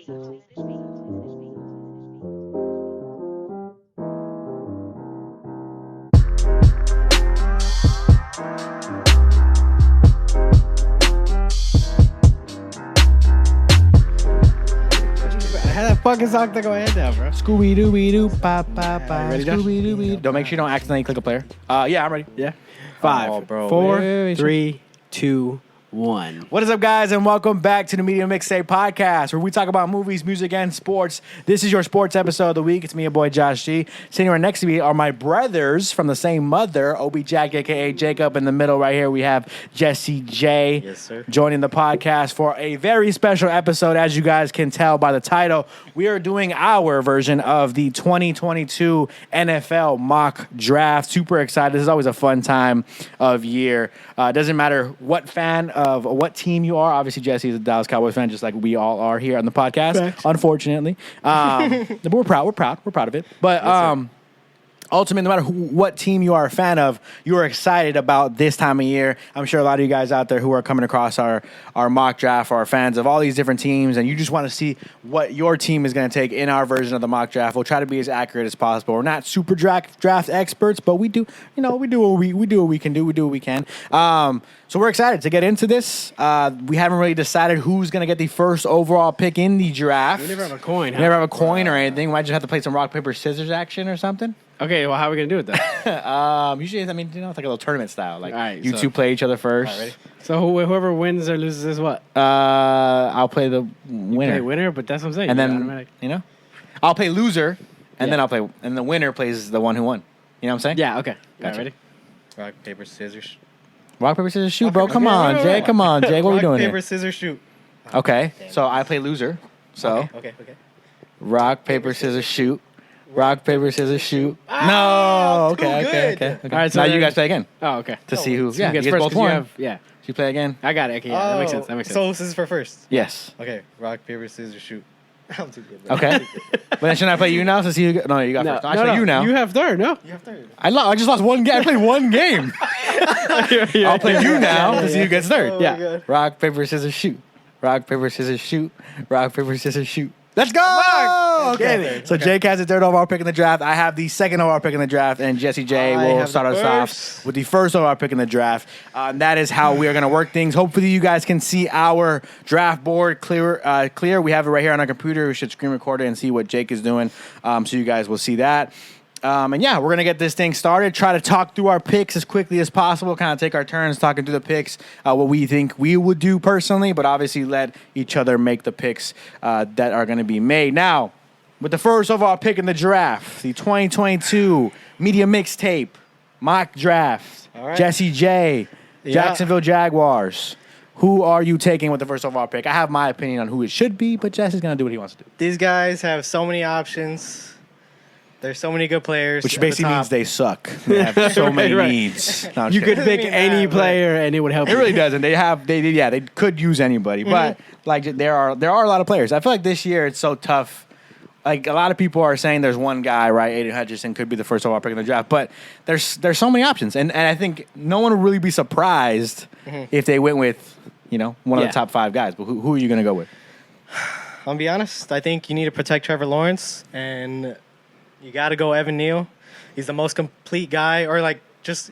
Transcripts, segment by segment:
How the fucking song to go ahead now, bro? Scooby Dooby Doo, pa pa pa. Ready, Josh? Scooby Dooby. Don't make sure you don't accidentally click a player. Yeah, I'm ready. Yeah. 5, bro. 4, Wait, 3, 2, 1. What is up, guys, and welcome back to the Media Mixtape podcast, where we talk about movies, music, and sports. This is your sports episode of the week. It's me, your boy Josh G. Sitting right next to me are my brothers from the same mother, Obi Jack, aka Jacob. In the middle, right here, we have Jesse J. Yes, sir. Joining the podcast for a very special episode. As you guys can tell by the title, we are doing our version of the 2022 NFL mock draft. Super excited. This is always a fun time of year. Doesn't matter what fan of what team you are. Obviously, Jesse is a Dallas Cowboys fan, just like we all are here on the podcast. Facts. Unfortunately, but we're proud. We're proud of it. But ultimately, no matter what team you are a fan of, you are excited about this time of year. I'm sure a lot of you guys out there who are coming across our mock draft are fans of all these different teams, and you just want to see what your team is going to take in our version of the mock draft. We'll try to be as accurate as possible. We're not super draft experts, but we do what we can do. We do what we can. So we're excited to get into this. We haven't really decided who's going to get the first overall pick in the draft. We never have a coin. We never have a coin or anything. We might just have to play some rock, paper, scissors action or something. Okay, well, how are we going to do it, then? Usually, it's like a little tournament style. Like, All right, you so- two play each other first. All right, ready? So whoever wins or loses is what? I'll play the winner. Play winner, but that's what I'm saying. And You're then, automatic. I'll play loser, and Yeah. then and the winner plays the one who won. You know what I'm saying? Yeah, okay. All right, Gotcha. ready? Rock, paper, scissors. Rock, paper, scissors, shoot, bro. Okay, Come okay, on, wait, Jay. wait. Come on, Jay. What are we doing paper, here? scissors, shoot. Okay, so I play loser. So, Okay. rock, paper, scissors, shoot. Rock, paper, scissors, shoot. Ah, No. too Okay. good. All right, so now you then- guys play again Oh, okay. to see who. Yeah, you gets guys first both 'cause you won. have, yeah. You play again? I got it. Okay, yeah, that makes sense. That makes sense. So this is for first. Yes. Okay. Rock, paper, scissors, shoot. I'm too good. Bro. Okay. But then shouldn't I play you now to see who? No, you got first. No, I play you now. You have third, no? You have third. I just lost one game. I played one game. I'll play you now to see who gets third. Oh Yeah. my God. Rock, paper, scissors, shoot. Rock, paper, scissors, shoot. Rock, paper, scissors, shoot. Let's go! Okay. So Jake has the third overall pick in the draft. I have the second overall pick in the draft, and Jesse J I will have start the us off first. with the first overall pick in the draft. That is how we are going to work things. Hopefully, you guys can see our draft board clear. We have it right here on our computer. We should screen record it and see what Jake is doing, so you guys will see that. And yeah, we're going to get this thing started, try to talk through our picks as quickly as possible, kind of take our turns talking through the picks, what we think we would do personally, but obviously let each other make the picks that are going to be made. Now, with the first overall pick in the draft, the 2022 Media Mixtape mock draft, All right. Jesse J, Yeah. Jacksonville Jaguars. Who are you taking with the first overall pick? I have my opinion on who it should be, but Jesse's going to do what he wants to do. These guys have so many options. There's so many good players. Which at the basically top. means they suck. They have so many Right. needs. No, I'm You just could kidding. pick mean any that, but- player and it would help It you. really doesn't. They could use anybody, but like there are a lot of players. I feel like this year it's so tough. Like a lot of people are saying there's one guy, right? Aiden Hutchinson could be the first overall pick in the draft, but there's so many options, and I think no one would really be surprised if they went with one of Yeah. the top 5 guys. But who are you going to go with? I'll be honest. I think you need to protect Trevor Lawrence, and you got to go Evan Neal. He's the most complete guy, or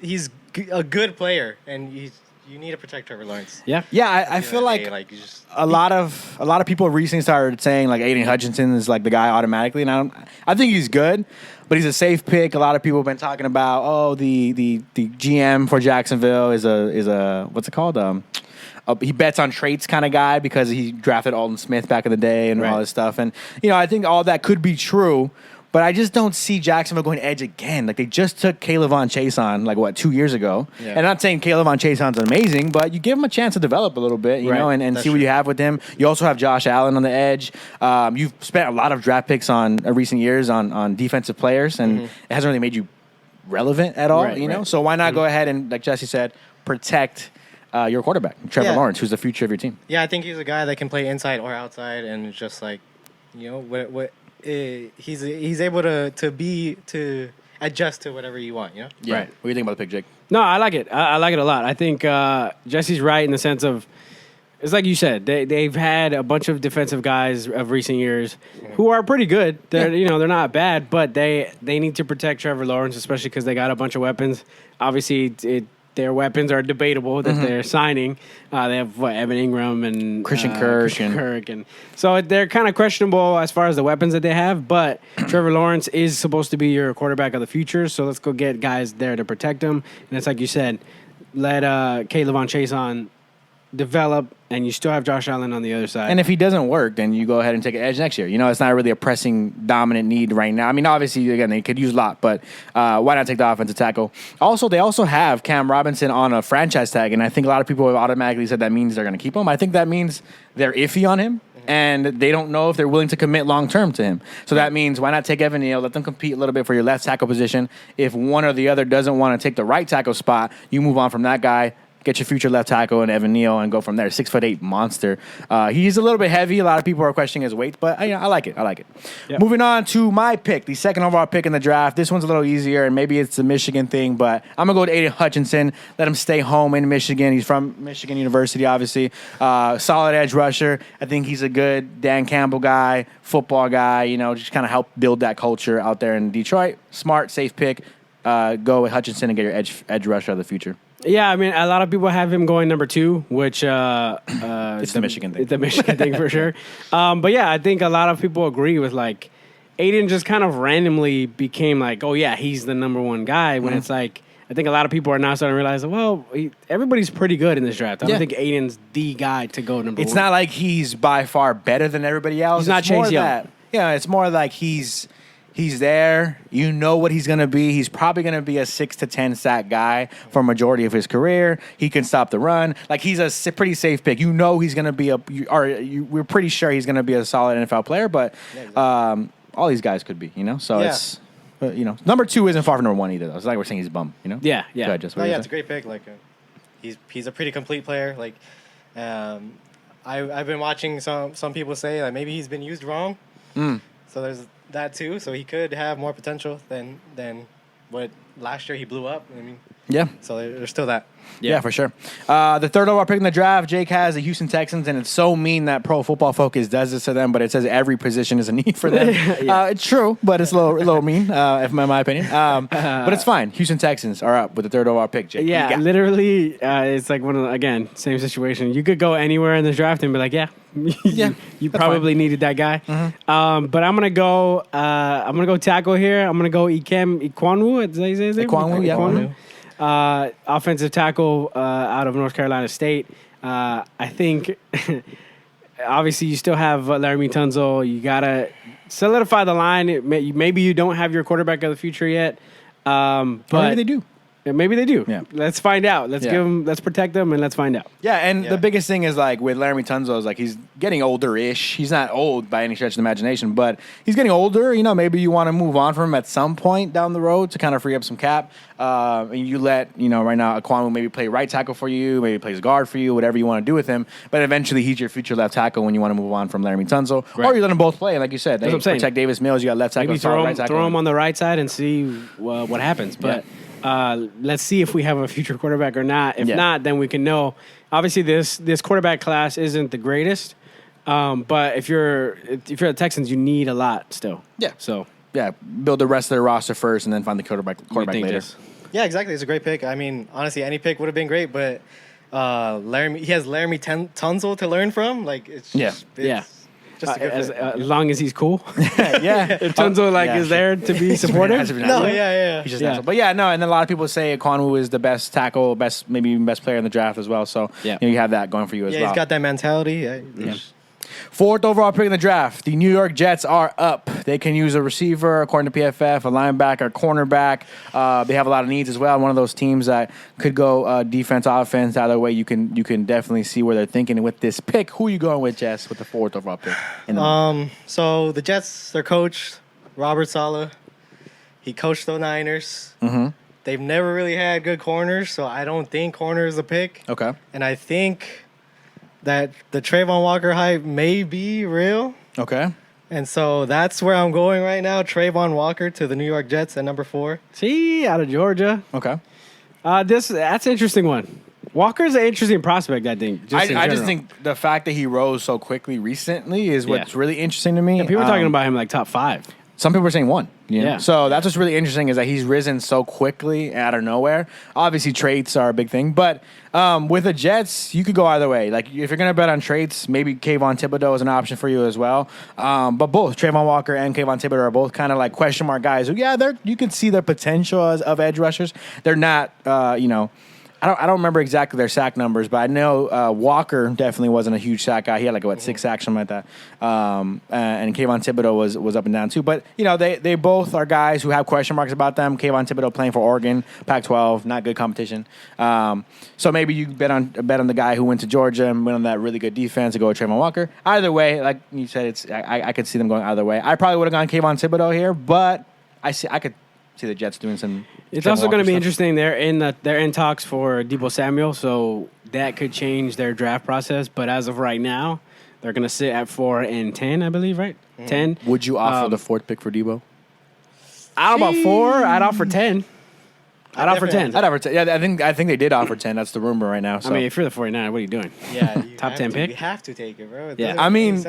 he's a good player, and you need to protect Trevor Lawrence. Yeah. Yeah, I feel like you just a lot of people recently started saying like Aiden Hutchinson is like the guy automatically, and I think he's good, but he's a safe pick. A lot of people have been talking about the GM for Jacksonville is a what's it called? He bets on traits kind of guy because he drafted Alden Smith back in the day and all Right. this stuff, and I think all that could be true. But I just don't see Jacksonville going edge again. Like, they just took Caleb Chase on, 2 years ago. Yeah. And I'm not saying Caleb Chase is amazing, but you give him a chance to develop a little bit, Right. and That's see what true. you have with him. You also have Josh Allen on the edge. You've spent a lot of draft picks on recent years on defensive players, and it hasn't really made you relevant at all, Right, right. So why not go ahead and, like Jesse said, protect your quarterback, Trevor Yeah. Lawrence, who's the future of your team. Yeah, I think he's a guy that can play inside or outside, and it's just he's able to adjust to whatever you want. Right. Right. What do you think about the pick, Jake? No, I like it. I like it a lot. I think Jesse's right in the sense of It's like you said, they've had a bunch of defensive guys of recent years who are pretty good. They're they're not bad, but they need to protect Trevor Lawrence, especially because they got a bunch of weapons. Obviously, their weapons are debatable that they're signing. They have Evan Ingram and Christian Kirk, and so they're kind of questionable as far as the weapons that they have. But Trevor Lawrence is supposed to be your quarterback of the future, so let's go get guys there to protect him. And it's like you said, let Caleb Chase develop, and you still have Josh Allen on the other side. And if he doesn't work, then you go ahead and take an edge next year. It's not really a pressing, dominant need right now. I mean, obviously, again, they could use a lot, but why not take the offensive tackle? Also, they also have Cam Robinson on a franchise tag, and I think a lot of people have automatically said that means they're going to keep him. I think that means they're iffy on him, and they don't know if they're willing to commit long-term to him. So that means why not take Evan Neal, let them compete a little bit for your left tackle position. If one or the other doesn't want to take the right tackle spot, you move on from that guy, get your future left tackle and Evan Neal and go from there. 6'8" monster. He's a little bit heavy. A lot of people are questioning his weight, but I like it. Yep. Moving on to my pick, the second overall pick in the draft. This one's a little easier, and maybe it's the Michigan thing, but I'm going to go to Aiden Hutchinson. Let him stay home in Michigan. He's from Michigan University, obviously. Solid edge rusher. I think he's a good Dan Campbell guy, football guy, just kind of help build that culture out there in Detroit. Smart, safe pick. Go with Hutchinson and get your edge rusher of the future. Yeah, I mean, a lot of people have him going number 2, which it's the Michigan thing. It's the Michigan thing for sure. But yeah, I think a lot of people agree with like Aiden just kind of randomly became like, oh yeah, he's the number 1 guy. When it's like, I think a lot of people are now starting to realize, well, everybody's pretty good in this draft. I don't think Aiden's the guy to go number 1. It's not like he's by far better than everybody else. He's not Chase Young. Yeah, it's more like he's there. You know what he's going to be. He's probably going to be a 6 to 10 sack guy for a majority of his career. He can stop the run. Like, he's a pretty safe pick. He's going to be we're pretty sure he's going to be a solid NFL player, but all these guys could be, So it's, number 2 isn't far from number 1 either, though. It's not like we're saying he's bum, Yeah. Go ahead, Jess, what it's a great pick. Like, he's a pretty complete player. Like, I've been watching some people say that maybe he's been used wrong. So there's that too. So he could have more potential than what last year he blew up. I mean, yeah. So there's still that. Yeah, for sure. The third overall pick in the draft, Jake has the Houston Texans, and it's so mean that Pro Football Focus does this to them, but it says every position is a need for them. It's true, but it's a little mean, in my opinion. But it's fine. Houston Texans are up with the third overall pick, Jake. Yeah, literally, it's like same situation. You could go anywhere in this draft and be like, you probably needed that guy. Mm-hmm. But I'm gonna go tackle here. I'm gonna go Ikem Ekwonu. Is that his name? Ekwonu. Offensive tackle out of North Carolina State. I think obviously you still have Laramie Tunzel. You gotta solidify the line. Maybe you don't have your quarterback of the future yet, but maybe they do. Maybe they do. Yeah. Let's find out. Let's protect them, and let's find out. Yeah, and the biggest thing is, like, with Laramie Tunzel is, like, he's getting older-ish. He's not old by any stretch of the imagination, but he's getting older. Maybe you want to move on from him at some point down the road to kind of free up some cap. And you let, right now, Ekwonu maybe play right tackle for you, maybe plays guard for you, whatever you want to do with him. But eventually, he's your future left tackle when you want to move on from Laramie Tunzel. Right. Or you let them both play, like you said. That's what I'm saying. Protect Davis Mills, you got left tackle, maybe throw him on the right side and see what happens. But let's see if we have a future quarterback or not. If not, then we can know. Obviously, this quarterback class isn't the greatest, but if you're the Texans, you need a lot still. Yeah. So build the rest of their roster first, and then find the quarterback later. Jess? Yeah, exactly. It's a great pick. I mean, honestly, any pick would have been great, but he has Laramie Tunzel to learn from. Like, it's just, just a good as long as he's cool. If Tunzel is there to be supportive. He's just but and then a lot of people say Ekwonu is the best tackle, maybe even best player in the draft as well. So you have that going for you as well. Yeah, he's got that mentality. Fourth overall pick in the draft, the New York Jets are up. They can use a receiver, according to PFF, a linebacker, a cornerback. They have a lot of needs as well. One of those teams that could go defense, offense. Either way, you can definitely see where they're thinking. And with this pick, who are you going with, Jess, with the fourth overall pick? So the Jets, their coach, Robert Saleh, he coached the Niners. Mm-hmm. They've never really had good corners, so I don't think corner is a pick. Okay. And I think that the Trayvon Walker hype may be real. Okay. And so that's where I'm going right now. Trayvon Walker to the New York Jets at number 4. See, out of Georgia. Okay. That's an interesting one. Walker's an interesting prospect, I think. I just think the fact that he rose so quickly recently is what's really interesting to me. Yeah, people are talking about him like top 5. Some people are saying 1. You know? Yeah. So that's what's really interesting is that he's risen so quickly out of nowhere. Obviously, traits are a big thing. But with the Jets, you could go either way. Like, if you're going to bet on traits, maybe Kayvon Thibodeau is an option for you as well. But both Trayvon Walker and Kayvon Thibodeau are both kind of like question mark guys who, you can see their potential of edge rushers. They're not, I don't remember exactly their sack numbers, but I know Walker definitely wasn't a huge sack guy. He had 6 sacks, something like that. And Kayvon Thibodeau was up and down too. But they both are guys who have question marks about them. Kayvon Thibodeau playing for Oregon, Pac-12, not good competition. So maybe you bet on the guy who went to Georgia and went on that really good defense to go with Trayvon Walker. Either way, like you said, I could see them going either way. I probably would have gone Kayvon Thibodeau here, but I could see the Jets doing some. It's also going to be interesting. They're in talks for Deebo Samuel, so that could change their draft process. But as of right now, they're going to sit at 4 and 10, I believe, right? 10. Would you offer the 4th pick for Deebo? I don't know about 4. I'd offer 10. I'd offer 10. I'd offer 10. Yeah, I think they did offer 10. That's the rumor right now. So. I mean, if you're the 49ers, what are you doing? Yeah, top 10 pick. You have to take it, bro. I mean,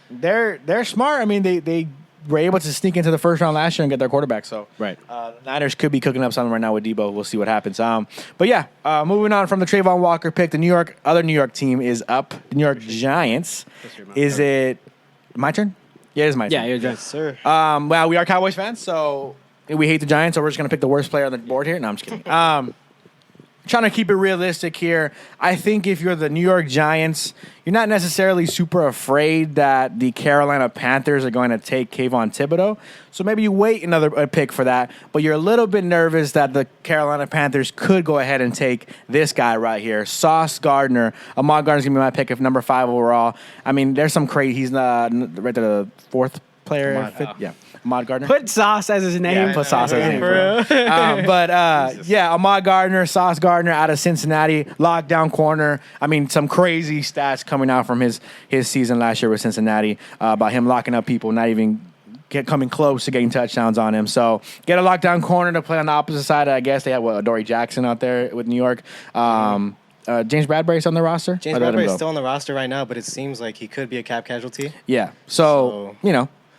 they're smart. I mean, they were able to sneak into the first round last year and get their quarterback. So right, Niners could be cooking up something right now with Deebo. We'll see what happens. But yeah, moving on from the Trayvon Walker pick, the other New York team is up. The New York Giants. Is it my turn? Yeah, it is my turn. Yeah, you're yes, sir. Well, we are Cowboys fans, so we hate the Giants, so we're just gonna pick the worst player on the board here. No, I'm just kidding. Trying to keep it realistic here. I think if you're the New York Giants, you're not necessarily super afraid that the Carolina Panthers are going to take Kayvon Thibodeau. So maybe you wait another pick for that. But you're a little bit nervous that the Carolina Panthers could go ahead and take this guy right here, Sauce Gardner. Ahmad Gardner's going to be my pick of number 5 overall. I mean, there's some crazy. He's right there, the 4th player. Yeah. Ahmad Gardner. Put Sauce as his name. Yeah, put Sauce as his name. Ahmad Gardner, Sauce Gardner out of Cincinnati, lockdown corner. I mean, some crazy stats coming out from his season last year with Cincinnati about him locking up people, not even coming close to getting touchdowns on him. So get a lockdown corner to play on the opposite side. I guess they had Adoree Jackson out there with New York. James Bradbury's on the roster. James Bradbury's still on the roster right now, but it seems like he could be a cap casualty. Yeah. So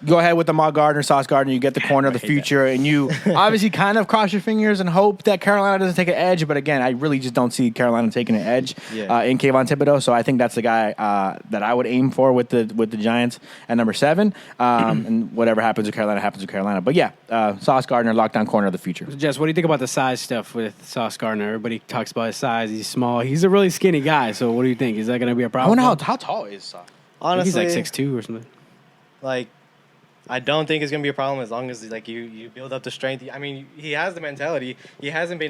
go ahead with Ahmad Gardner, Sauce Gardner. You get the corner of the future, and you obviously kind of cross your fingers and hope that Carolina doesn't take an edge. But again, I really just don't see Carolina taking an edge in Kayvon Thibodeau. So I think that's the guy that I would aim for with the Giants at number 7. And whatever happens with Carolina happens with Carolina. But yeah, Sauce Gardner, lockdown corner of the future. Jess, what do you think about the size stuff with Sauce Gardner? Everybody talks about his size. He's small. He's a really skinny guy. So what do you think? Is that going to be a problem? I wonder how tall is Sauce? Honestly, he's like 6'2" or something. I don't think it's gonna be a problem as long as you build up the strength. I mean, he has the mentality. He hasn't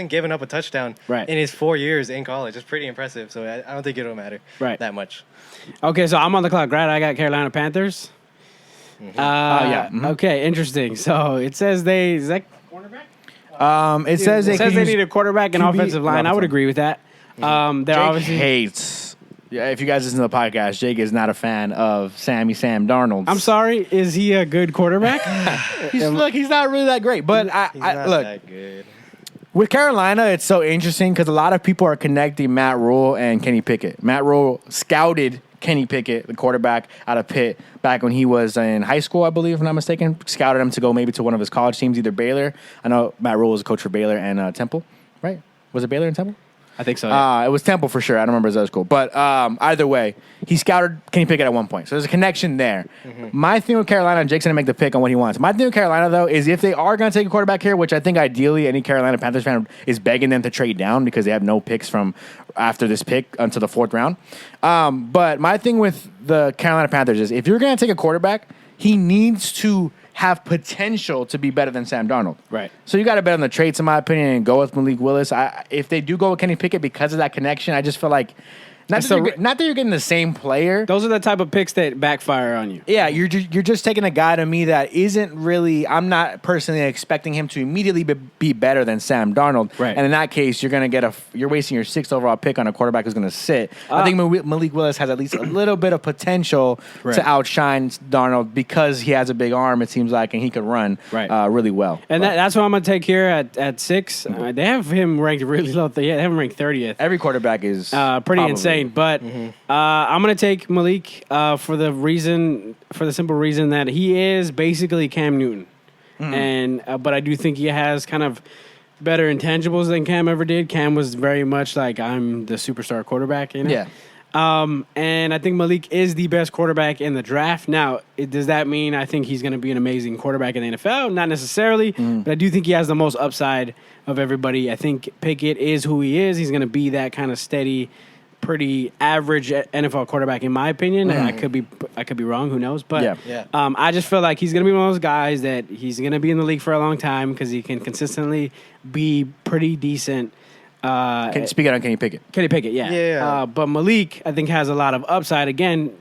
given up a touchdown in his 4 years in college. It's pretty impressive. So I don't think it'll matter that much. Okay, so I'm on the clock, right? I got Carolina Panthers. Mm-hmm. Okay, interesting. So it says is that cornerback? It says they need a quarterback and offensive line. I would agree with that. They're Jake obviously hates. Yeah, if you guys listen to the podcast, Jake is not a fan of Sam Darnold. I'm sorry. Is he a good quarterback? He's not really that great. But he's not that good. With Carolina, it's so interesting because a lot of people are connecting Matt Rule and Kenny Pickett. Matt Rule scouted Kenny Pickett, the quarterback out of Pitt, back when he was in high school, I believe, if I'm not mistaken. Scouted him to go maybe to one of his college teams, either Baylor. I know Matt Rule was a coach for Baylor and Temple, right? Was it Baylor and Temple? I think so. Yeah. It was Temple for sure. I don't remember his other school. But either way, he scouted Kenny Pickett at one point. So there's a connection there. Mm-hmm. My thing with Carolina, and Jake's going to make the pick on what he wants. My thing with Carolina, though, is if they are going to take a quarterback here, which I think ideally any Carolina Panthers fan is begging them to trade down because they have no picks from after this pick until the 4th round. But my thing with the Carolina Panthers is if you're going to take a quarterback, he needs to have potential to be better than Sam Darnold. Right. So you got to bet on the traits, in my opinion, and go with Malik Willis. If they do go with Kenny Pickett because of that connection, I just feel like Not that you're getting the same player. Those are the type of picks that backfire on you. Yeah, you're just taking a guy to me that isn't really. I'm not personally expecting him to immediately be better than Sam Darnold. Right. And in that case, you're wasting your 6th overall pick on a quarterback who's going to sit. I think Malik Willis has at least a little bit of potential to outshine Darnold because he has a big arm. It seems like, and he could run really well. And that's what I'm going to take here at 6. They have him ranked really low. They have him ranked 30th. Every quarterback is pretty insane. But I'm going to take Malik for the simple reason that he is basically Cam Newton, but I do think he has kind of better intangibles than Cam ever did. Cam was very much like, I'm the superstar quarterback. Yeah. And I think Malik is the best quarterback in the draft. Now, does that mean I think he's going to be an amazing quarterback in the NFL? Not necessarily, but I do think he has the most upside of everybody. I think Pickett is who he is. He's going to be that kind of steady, pretty average NFL quarterback, in my opinion. I could be wrong. Who knows? But I just feel like he's going to be one of those guys that he's going to be in the league for a long time because he can consistently be pretty decent. Speaking on Kenny Pickett. Kenny Pickett, yeah. But Malik, I think, has a lot of upside. Again,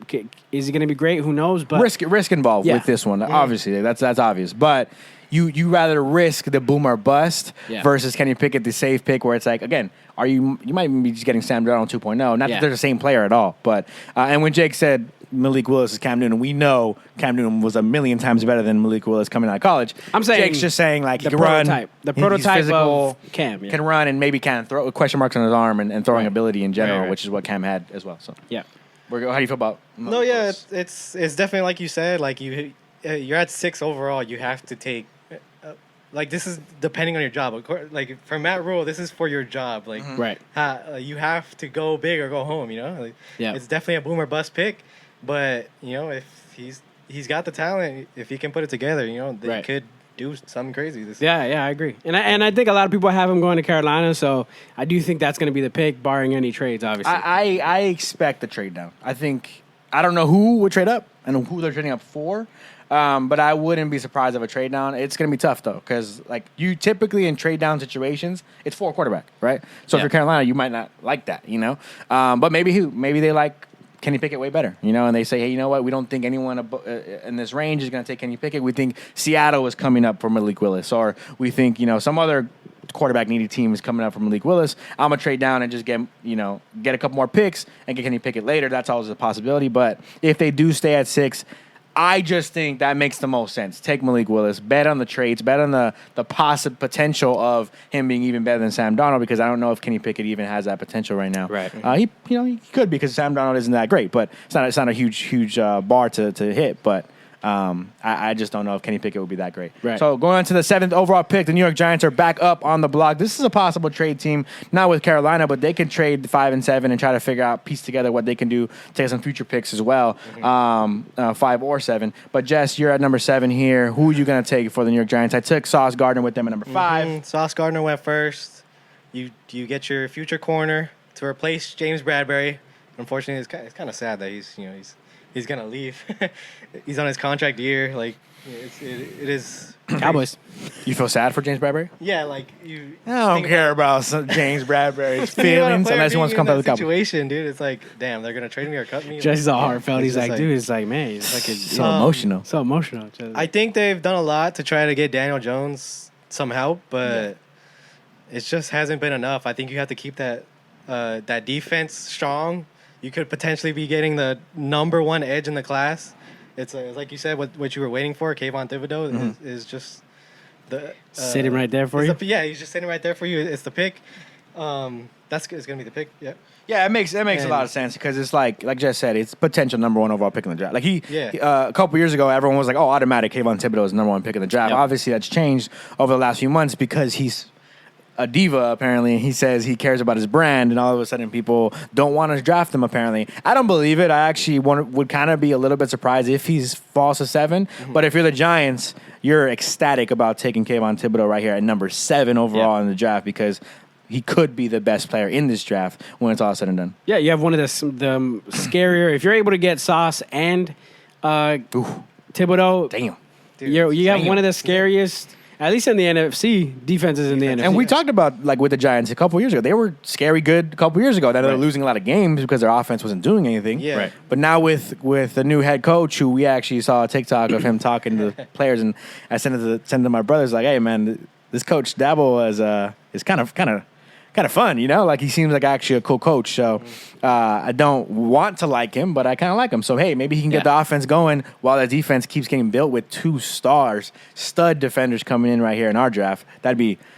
is he going to be great? Who knows? But risk involved with this one. Obviously, that's obvious. But you rather risk the boom or bust versus Kenny Pickett, the safe pick, where it's like, again, you might be just getting Sam Darnold 2.0. Not that they're the same player at all. But and when Jake said Malik Willis is Cam Newton, we know Cam Newton was a million times better than Malik Willis coming out of college. I'm saying Jake's just saying like he the can prototype, run, the prototype physical, of Cam can run and maybe can throw question marks on his arm and throwing ability in general, which is what Cam had as well. So yeah, how do you feel about? No, yeah, it's definitely like you said. Like you're at 6 overall. You have to take. Like, this is depending on your job. Like, for Matt Rule, this is for your job. Like, you have to go big or go home, you know? Like, it's definitely a boom or bust pick. But, you know, if he's got the talent, if he can put it together, you know, they could do something crazy. Yeah, I agree. And I think a lot of people have him going to Carolina, so I do think that's going to be the pick, barring any trades, obviously. I expect the trade down. I don't know who would trade up and who they're trading up for. But I wouldn't be surprised if a trade down. It's going to be tough, though, because like you typically in trade down situations, it's for a quarterback, right? So if you're Carolina, you might not like that, you know? But maybe they like Kenny Pickett way better, you know? And they say, hey, you know what? We don't think anyone in this range is going to take Kenny Pickett. We think Seattle is coming up for Malik Willis. Or we think, you know, some other quarterback needy team is coming up for Malik Willis. I'm going to trade down and just get a couple more picks and get Kenny Pickett later. That's always a possibility. But if they do stay at 6, I just think that makes the most sense. Take Malik Willis, bet on the trades, bet on the potential of him being even better than Sam Darnold, because I don't know if Kenny Pickett even has that potential right now. Right. He could, because Sam Darnold isn't that great, but it's not a huge bar to hit. But I just don't know if Kenny Pickett would be that great. Right. So going on to the 7th overall pick, the New York Giants are back up on the block. This is a possible trade team, not with Carolina, but they can trade 5 and 7 and try to figure out, piece together what they can do to get some future picks as well, 5 or 7. But Jess, you're at number 7 here. Who are you going to take for the New York Giants? I took Sauce Gardner with them at number 5. Sauce Gardner went first. You get your future corner to replace James Bradbury. Unfortunately, it's kind of sad that he's gonna leave. He's on his contract year. Like it is. Cowboys. You feel sad for James Bradbury? Yeah, like you. I don't care about James Bradbury's feelings unless he wants to come to the Cowboys. Situation, dude. It's like, damn, they're gonna trade me or cut me. Jesse's all heartfelt. He's like, dude, it's like, man, it's like so emotional. So emotional. I think they've done a lot to try to get Daniel Jones some help, but it just hasn't been enough. I think you have to keep that defense strong. You could potentially be getting the number 1 edge in the class. It's like you said, what you were waiting for. Kayvon Thibodeau is just the sitting right there for you. He's just sitting right there for you. It's the pick. It's gonna be the pick. Yeah. Yeah, it makes a lot of sense, because it's like Jess said, it's potential number 1 overall pick in the draft. Like a couple years ago, everyone was like, oh, automatic Kayvon Thibodeau is the number 1 pick in the draft. Yep. Obviously, that's changed over the last few months because he's a diva, apparently. He says he cares about his brand, and all of a sudden people don't want to draft him, apparently. I don't believe it. I actually would kind of be a little bit surprised if he falls to 7. But if you're the Giants, you're ecstatic about taking Kayvon Thibodeau right here at number 7 overall in the draft, because he could be the best player in this draft when it's all said and done. Yeah, you have one of the scarier. If you're able to get Sauce and Thibodeau, damn. Dude, you have one of the scariest At least in the NFC, defenses in the NFC. And we talked about, like, with the Giants a couple years ago. They were scary good a couple years ago. Then they were losing a lot of games because their offense wasn't doing anything. Yeah. Right. But now with the new head coach, who we actually saw a TikTok of him talking to the players, and I sent it to my brothers, like, hey, man, this coach Dabo is kind of fun, you know? Like, he seems like actually a cool coach. So I don't want to like him, but I kind of like him. So, hey, maybe he can get the offense going while the defense keeps getting built with 2 stud defenders coming in right here in our draft.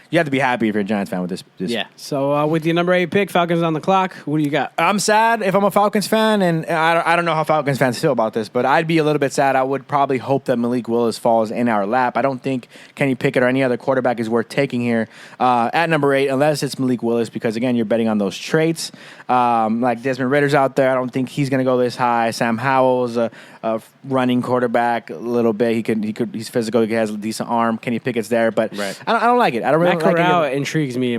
You have to be happy if you're a Giants fan with this. Yeah. So with your number 8 pick, Falcons on the clock, what do you got? I'm sad if I'm a Falcons fan, and I don't know how Falcons fans feel about this, but I'd be a little bit sad. I would probably hope that Malik Willis falls in our lap. I don't think Kenny Pickett or any other quarterback is worth taking here at number 8, unless it's Malik Willis, because, again, you're betting on those traits. Like Desmond Ritter's out there. I don't think he's going to go this high. Sam Howell's a running quarterback a little bit. He's physical. He has a decent arm. Kenny Pickett's there, but I don't like it. I don't really Matt like Corral it. intrigues me.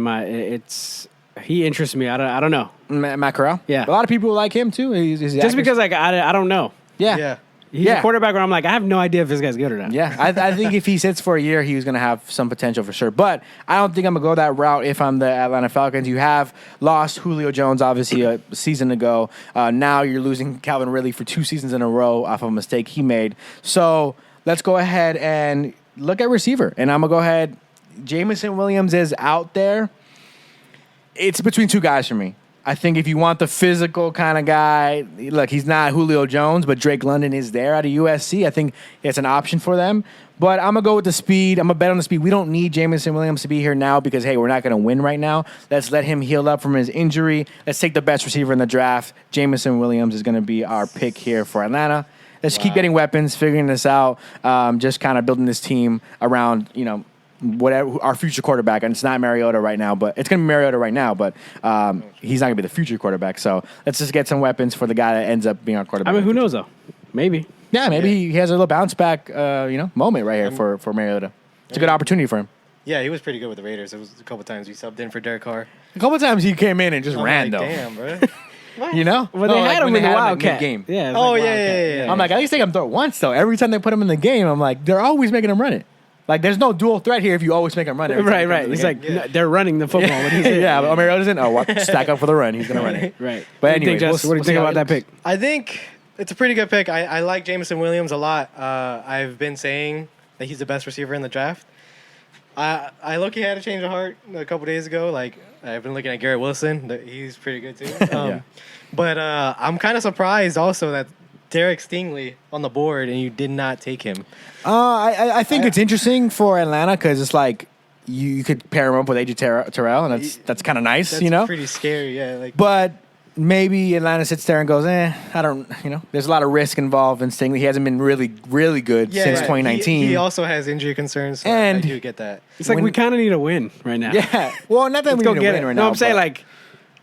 He interests me. I don't know. Matt Corral? Yeah. A lot of people like him, too. He's Just because I don't know. Yeah. He's a quarterback where I'm like, I have no idea if this guy's good or not. Yeah, I think if he sits for a year, he's going to have some potential for sure. But I don't think I'm going to go that route if I'm the Atlanta Falcons. You have lost Julio Jones, obviously, a season ago. Now you're losing Calvin Ridley for 2 seasons in a row off of a mistake he made. So let's go ahead and look at receiver. And I'm going to go ahead. Jameson Williams is out there. It's between 2 guys for me. I think if you want the physical kind of guy, look, he's not Julio Jones, but Drake London is there out of USC. I think it's an option for them. But I'm going to go with the speed. I'm going to bet on the speed. We don't need Jameson Williams to be here now because, hey, we're not going to win right now. Let's let him heal up from his injury. Let's take the best receiver in the draft. Jameson Williams is going to be our pick here for Atlanta. Let's keep getting weapons, figuring this out, just kind of building this team around, whatever our future quarterback, and it's not Mariota right now, but it's going to be Mariota right now, but he's not going to be the future quarterback. So let's just get some weapons for the guy that ends up being our quarterback. I mean, who knows though? Maybe. Yeah, maybe he has a little bounce back, moment right here for Mariota. It's a good opportunity for him. Yeah, he was pretty good with the Raiders. It was a couple times he subbed in for Derek Carr. A couple times he came in and just ran though. Damn, bro. You know? Well, they had him in the Wildcat game. Yeah. Oh, yeah. I'm like, at least they can throw it once though. Every time they put him in the game, I'm like, they're always making him run it. Like, there's no dual threat here if you always make him run it. Right. He's like, no, they're running the football. When he's in. Yeah, but Mariota's in. Oh, stack up for the run. He's going to run it. Right. But anyway, what do you think about that pick? I think it's a pretty good pick. I like Jameson Williams a lot. I've been saying that he's the best receiver in the draft. I look-y had a change of heart a couple days ago. Like, I've been looking at Garrett Wilson. He's pretty good, too. But I'm kind of surprised also that Derek Stingley on the board and you did not take him. I think it's interesting for Atlanta because it's like you could pair him up with AJ Terrell, and that's kind of nice, That's pretty scary, yeah. But maybe Atlanta sits there and goes, I don't, there's a lot of risk involved in Stingley. He hasn't been really, really good since 2019. He also has injury concerns, so and I do get that. It's like we kind of need a win right now. Yeah. Well, not that we need a win right now. No, I'm saying like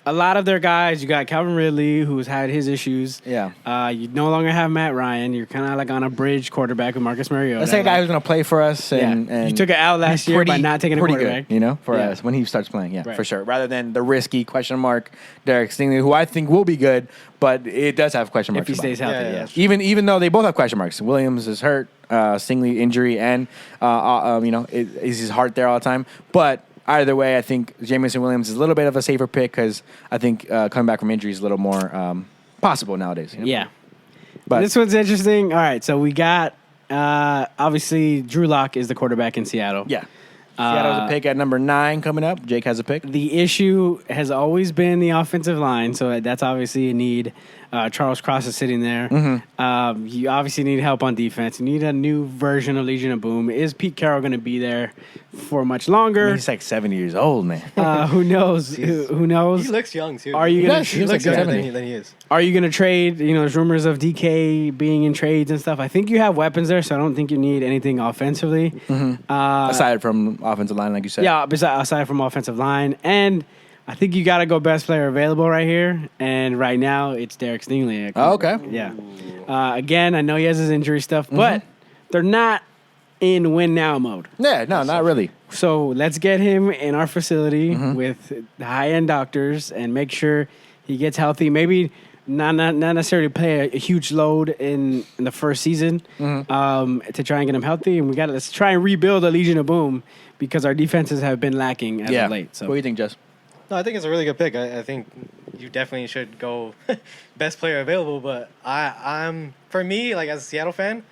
a lot of their guys, you got Calvin Ridley, who's had his issues. Yeah. You no longer have Matt Ryan. You're kind of like on a bridge quarterback with Marcus Mariota. Let's say a guy who's going to play for us. And you took it out last year by not taking a quarterback. Good, for us when he starts playing. Yeah, for sure. Rather than the risky question mark Derek Stingley, who I think will be good, but it does have question marks. If he stays healthy, Even though they both have question marks. Williams is hurt, Stingley injury, and is his heart there all the time. But either way, I think Jameson Williams is a little bit of a safer pick because I think coming back from injury is a little more possible nowadays. Yeah. But this one's interesting. All right, so we got, obviously, Drew Lock is the quarterback in Seattle. Yeah. Seattle's a pick at number 9 coming up. Jake has a pick. The issue has always been the offensive line, so that's obviously a need. Charles Cross is sitting there. Mm-hmm. You obviously need help on defense. You need a new version of Legion of Boom. Is Pete Carroll going to be there for much longer? He's like 70 years old, man. Who knows? Who knows? He looks young, too. Are you gonna? He looks younger than he is. Are you going to trade? There's rumors of DK being in trades and stuff. I think you have weapons there, so I don't think you need anything offensively. Mm-hmm. Aside from offensive line, like you said. Yeah, aside from offensive line. And I think you got to go best player available right here. And right now, it's Derek Stingley. Oh, okay. Yeah. Again, I know he has his injury stuff, but they're not in win-now mode. Yeah, no, not really. So let's get him in our facility with high-end doctors and make sure he gets healthy. Maybe not necessarily play a huge load in the first season to try and get him healthy. And let's try and rebuild the Legion of Boom because our defenses have been lacking as of late. So what do you think, Jess? No, I think it's a really good pick. I think you definitely should go best player available. But I'm for me, like as a Seattle fan,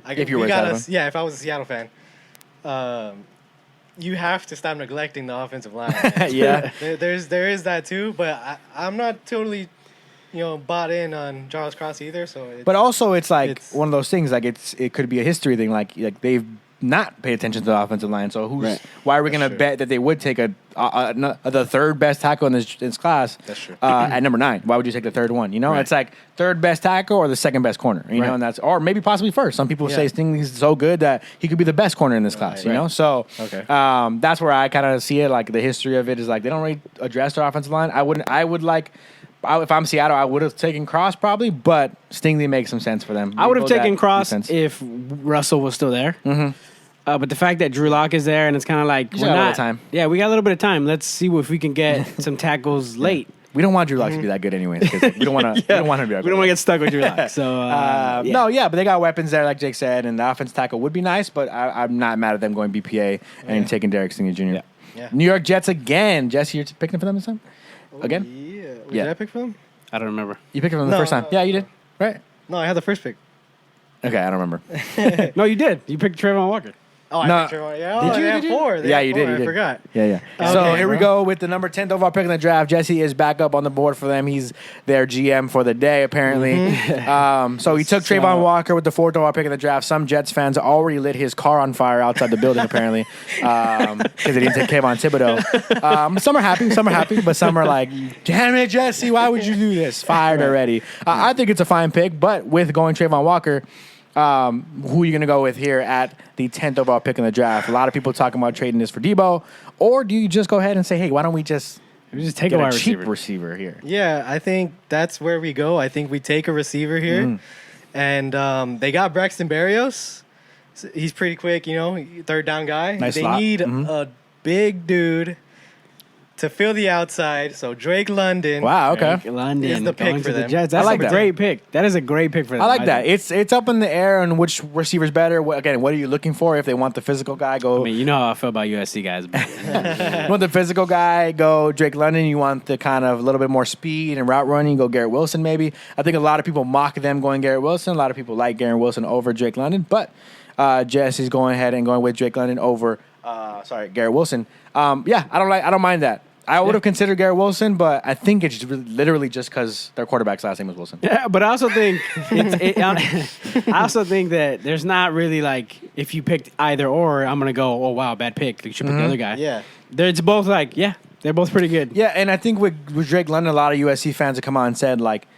if you were a Seattle fan. Yeah, if I was a Seattle fan, you have to stop neglecting the offensive line. Yeah, there is that too. But I'm not totally, bought in on Charles Cross either. So, but also it's one of those things. Like it could be a history thing. Like they've not paid attention to the offensive line. So why are we going to bet that they would take the third best tackle in this class? That's true. At number 9. Why would you take the third one? It's like third best tackle or the second best corner. You know, and that's or maybe possibly first. Some people say Stingley's so good that he could be the best corner in this class. You know, so that's where I kind of see it. Like the history of it is like they don't really address their offensive line. If I'm Seattle, I would have taken Cross probably, but Stingley makes some sense for them. I would have taken Cross if Russell was still there. Mm-hmm. But the fact that Drew Lock is there and it's kind of like we got a little time. Yeah, we got a little bit of time. Let's see if we can get some tackles late. We don't want Drew Lock to be that good anyways. We don't want to. We don't want him to be that good. We don't want to get stuck with Drew Lock. So but they got weapons there, like Jake said, and the offense tackle would be nice. But I'm not mad at them going BPA and taking Derek Stingley Jr. Yeah. New York Jets again. Jesse, you're picking for them this time again? Did I pick for them? I don't remember. You picked them the first time. Yeah, you did. Right? No, I had the first pick. Okay, I don't remember. No, you did. You picked Trayvon Walker. Oh, I picked Trayvon. Yeah, they had 4. Yeah, you did. I forgot. Yeah. So here we go with the number 10th overall pick in the draft. Jesse is back up on the board for them. He's their GM for the day, apparently. So he took Trayvon Walker with the 4th overall pick in the draft. Some Jets fans already lit his car on fire outside the building, apparently, because they didn't take Kayvon Thibodeau. Some are happy, but some are like, damn it, Jesse, why would you do this? Fired already. I think it's a fine pick, but with going Trayvon Walker, who are you going to go with here at the 10th overall pick in the draft? A lot of people talking about trading this for Debo. Or do you just go ahead and say, hey, why don't we just take get a cheap receiver here? Yeah, I think that's where we go. I think we take a receiver here. And they got Braxton Berrios. He's pretty quick, third down guy. Nice they slot. need a big dude to fill the outside. So Drake London. Wow, okay. Drake London is the pick going for to the them. Jets. That's a great pick. That is a great pick for them. I like that. It's up in the air on which receiver's better. What are you looking for? If they want the physical guy, go. I mean, you know how I feel about USC guys. You want the physical guy, go Drake London. You want the kind of a little bit more speed and route running, go Garrett Wilson maybe. I think a lot of people mock them going Garrett Wilson. A lot of people like Garrett Wilson over Drake London. But Jess is going ahead and going with Drake London over Garrett Wilson. I don't mind that. I would have considered Garrett Wilson, but I think it's literally just because their quarterback's last name was Wilson. Yeah, but I also think that there's not really like if you picked either or, I'm gonna go, oh wow, bad pick. You should pick the other guy. Yeah, it's both like they're both pretty good. Yeah, and I think with Drake London, a lot of USC fans have come on and said like,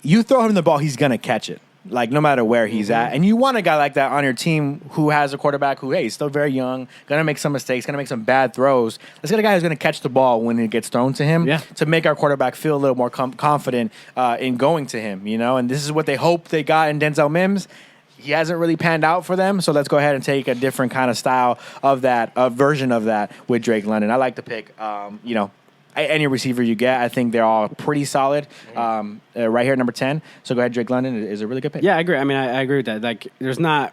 you throw him the ball, he's gonna catch it. Like, no matter where he's at. And you want a guy like that on your team who has a quarterback who, hey, he's still very young, going to make some mistakes, going to make some bad throws. Let's get a guy who's going to catch the ball when it gets thrown to him to make our quarterback feel a little more confident in going to him, And this is what they hope they got in Denzel Mims. He hasn't really panned out for them, so let's go ahead and take a different kind of style of that, a version of that with Drake London. I like the pick. Any receiver you get, I think they're all pretty solid. Right here, number 10. So go ahead, Drake London is a really good pick. Yeah, I agree. I mean, I agree with that. Like, there's not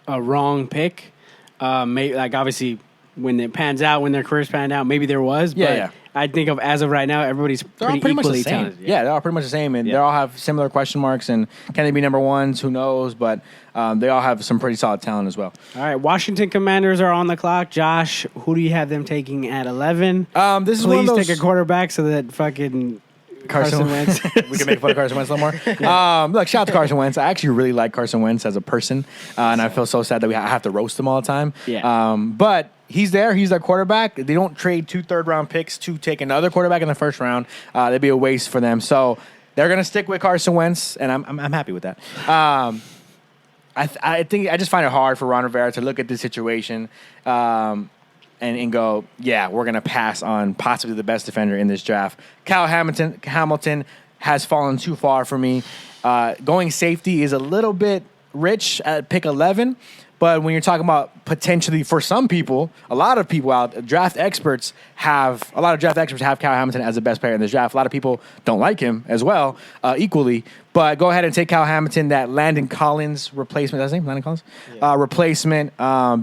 a wrong pick. Obviously, when it pans out, when their careers pan out, maybe there was. But I think as of right now, everybody's pretty much the equally same. talented. Yeah, they're all pretty much the same, and they all have similar question marks. And can they be number ones? Who knows? But they all have some pretty solid talent as well. All right, Washington Commanders are on the clock. Josh, who do you have them taking at 11? This is Please one of those... take a quarterback so that fucking Carson Wentz. We can make fun of Carson Wentz a little more. Look, shout out to Carson Wentz. I actually really like Carson Wentz as a person, and I feel so sad that I have to roast him all the time. Yeah. But he's there. He's their quarterback. They don't trade 2 third-round picks to take another quarterback in the first round. That'd be a waste for them. So they're going to stick with Carson Wentz, and I'm happy with that. I think I just find it hard for Ron Rivera to look at this situation and go, yeah, we're going to pass on possibly the best defender in this draft. Kyle Hamilton has fallen too far for me. Going safety is a little bit rich at pick 11, But when you're talking about potentially for some people, a lot of draft experts have Kyle Hamilton as the best player in this draft. A lot of people don't like him as well, equally. But go ahead and take Kyle Hamilton, that Landon Collins replacement. That's his name, Landon Collins? Yeah. Replacement,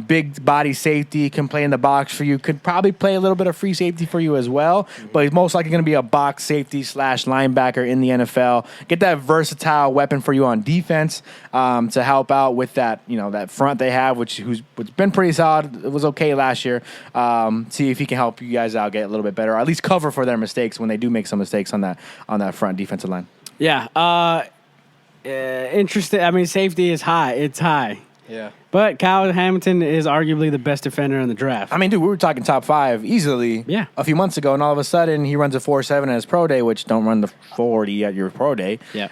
big body safety, can play in the box for you. Could probably play a little bit of free safety for you as well. Mm-hmm. But he's most likely going to be a box safety / linebacker in the NFL. Get that versatile weapon for you on defense to help out with that, that front they have, which been pretty solid. It was okay last year. See if he can help you guys out get a little bit better, or at least cover for their mistakes when they do make some mistakes on that front defensive line. Yeah. Interesting. I mean, safety is high. It's high. Yeah. But Kyle Hamilton is arguably the best defender in the draft. I mean, dude, we were talking top 5 easily a few months ago, and all of a sudden he runs a 4.7 at his pro day, which don't run the 40 at your pro day. Yeah.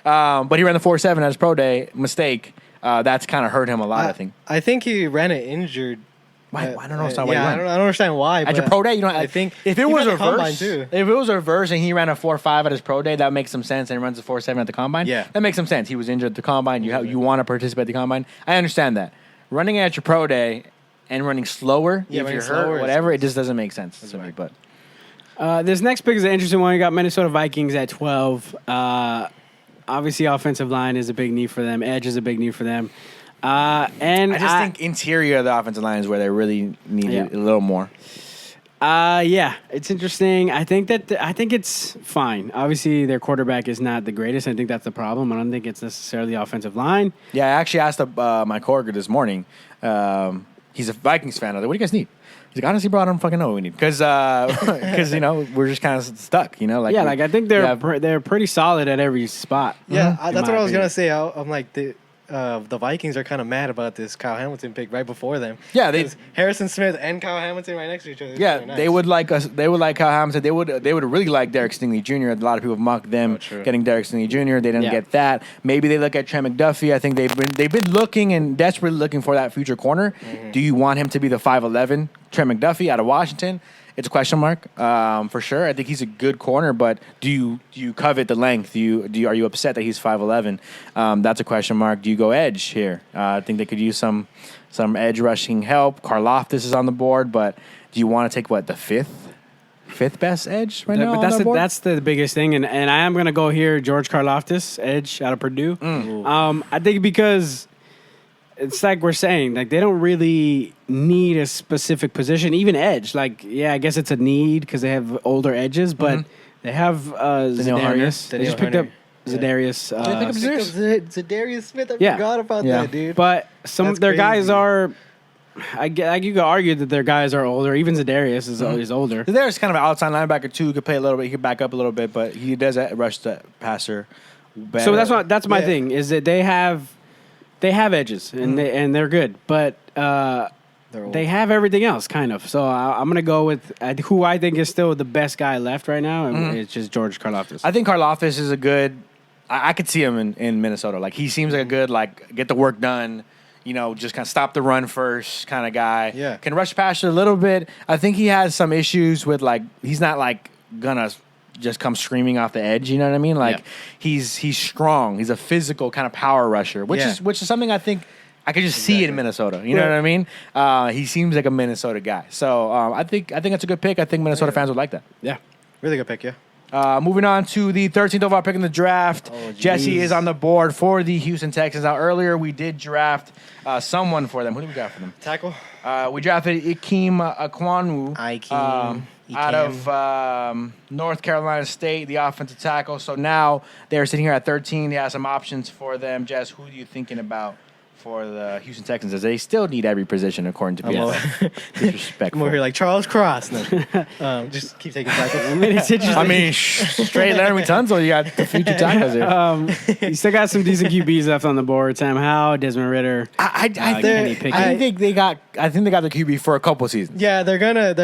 But he ran the 4.7 at his pro day. Mistake. That's kind of hurt him a lot, I think. I think he ran it injured. Why? I don't understand why he ran. I don't understand why. At your pro day, I think if it was reverse, and he ran a 4.5 at his pro day, that makes some sense. And he runs a 4.7 at the combine. Yeah, that makes some sense. He was injured at the combine. You want to participate at the combine. I understand that. Running at your pro day and running slower, if you're hurt, whatever, it just doesn't make sense to me. But this next pick is an interesting one. You got Minnesota Vikings at 12. Obviously, offensive line is a big need for them. Edge is a big need for them. And I just think interior of the offensive line is where they really need it a little more. Yeah, it's interesting. I think it's fine. Obviously, their quarterback is not the greatest. I think that's the problem. I don't think it's necessarily the offensive line. Yeah, I actually asked my coworker this morning. He's a Vikings fan. I was like, what do you guys need? He's like, honestly, bro, I don't fucking know what we need. Because we're just kind of stuck, I think they're pretty solid at every spot. Yeah, that's what I was going to say. I'm like, the Vikings are kind of mad about this Kyle Hamilton pick right before them. Yeah, Harrison Smith and Kyle Hamilton right next to each other. Yeah, nice. They would like us. They would like Kyle Hamilton. They would really like Derek Stingley Jr. A lot of people mocked them getting Derek Stingley Jr. They didn't get that. Maybe they look at Trent McDuffie. I think they've been looking and desperately looking for that future corner. Mm-hmm. Do you want him to be the 5'11" Trent McDuffie out of Washington? It's a question mark for sure. I think he's a good corner, but do you covet the length? Are you upset that he's 5'11"? That's a question mark. Do you go edge here? I think they could use some edge rushing help. Karlaftis is on the board, but do you want to take the fifth best edge right now? But that's the biggest thing, and I am gonna go here. George Karlaftis, edge out of Purdue. I think because it's like we're saying, they don't really need a specific position, even edge. I guess it's a need because they have older edges, but they have Zadarius. They just picked up Zadarius. Zadarius Smith. I forgot about that, dude. But their guys are. You could argue that their guys are older. Even Zadarius is older. Zadarius kind of an outside linebacker too. He could play a little bit. He could back up a little bit, but he does rush the passer better. So that's my thing is that they have edges and they're good, but they have everything else kind of. So I'm gonna go with who I think is still the best guy left right now, and it's just George Karlaftis. I think Karlaftis is a good. I could see him in Minnesota. He seems like a good get the work done. Just kind of stop the run first kind of guy. Yeah, can rush past it a little bit. I think he has some issues with he's not gonna just come screaming off the edge, you know what I mean? He's strong. He's a physical kind of power rusher, which is something I think I could just see in Minnesota. You know what I mean? He seems like a Minnesota guy. So I think that's a good pick. I think Minnesota fans would like that. Yeah, really good pick. Yeah. Moving on to the 13th overall pick in the draft. Jesse is on the board for the Houston Texans. Now, earlier we did draft someone for them. Who did we draft for them? Tackle. We drafted Ikem Ekwonu out of North Carolina State, the offensive tackle. So now they're sitting here at 13. They have some options for them. Jess, who are you thinking about for the Houston Texans, as they still need every position according to PFF? Disrespectful. I'm over here like Charles Cross. No. Just keep taking tackles. It's interesting. Straight Laramie Tunsil, you got the future tackles here. You still got some decent QBs left on the board. Sam Howell, Desmond Ritter. I think they got the QB for a couple seasons. Yeah, they're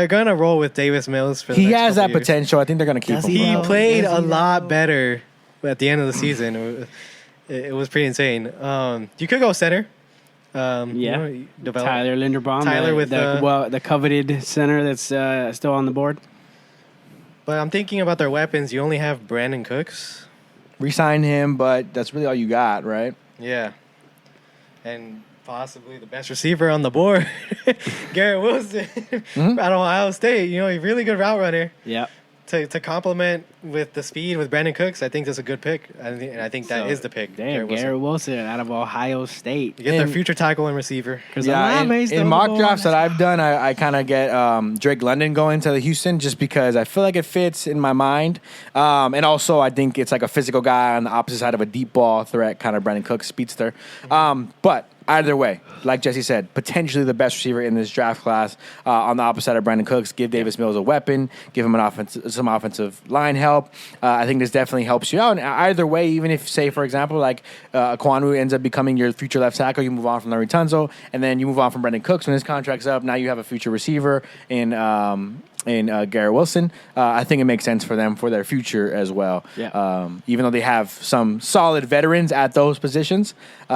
gonna roll with Davis Mills for the He next has that years. potential. I think they're gonna keep him. He played a lot better at the end of the season. It was pretty insane. You could go center. Tyler Linderbaum. With the coveted center that's still on the board. But I'm thinking about their weapons. You only have Brandon Cooks. Resign him, but that's really all you got, right? Yeah. And Possibly the best receiver on the board, Garrett Wilson, out of Ohio State. You know, a really good route runner. Yep. To complement with the speed with Brandon Cooks, I think that's a good pick. I think that is the pick. Damn, Garrett Wilson out of Ohio State. You get their future tackle and receiver. In mock drafts that I've done, I kind of get Drake London going to the Houston just because I feel like it fits in my mind. And also, I think it's like a physical guy on the opposite side of a deep ball threat, kind of Brandon Cooks speedster. But either way, like Jesse said, potentially the best receiver in this draft class on the opposite side of Brandon Cooks. Give Davis Mills a weapon. Give him some offensive line help. I think this definitely helps you out. And either way, even if, say, for example, like Kwanu ends up becoming your future left tackle, you move on from Larry Tunzel, and then you move on from Brandon Cooks when his contract's up. Now you have a future receiver in Garrett Wilson. I think it makes sense for them for their future as well. Yeah. Even though they have some solid veterans at those positions,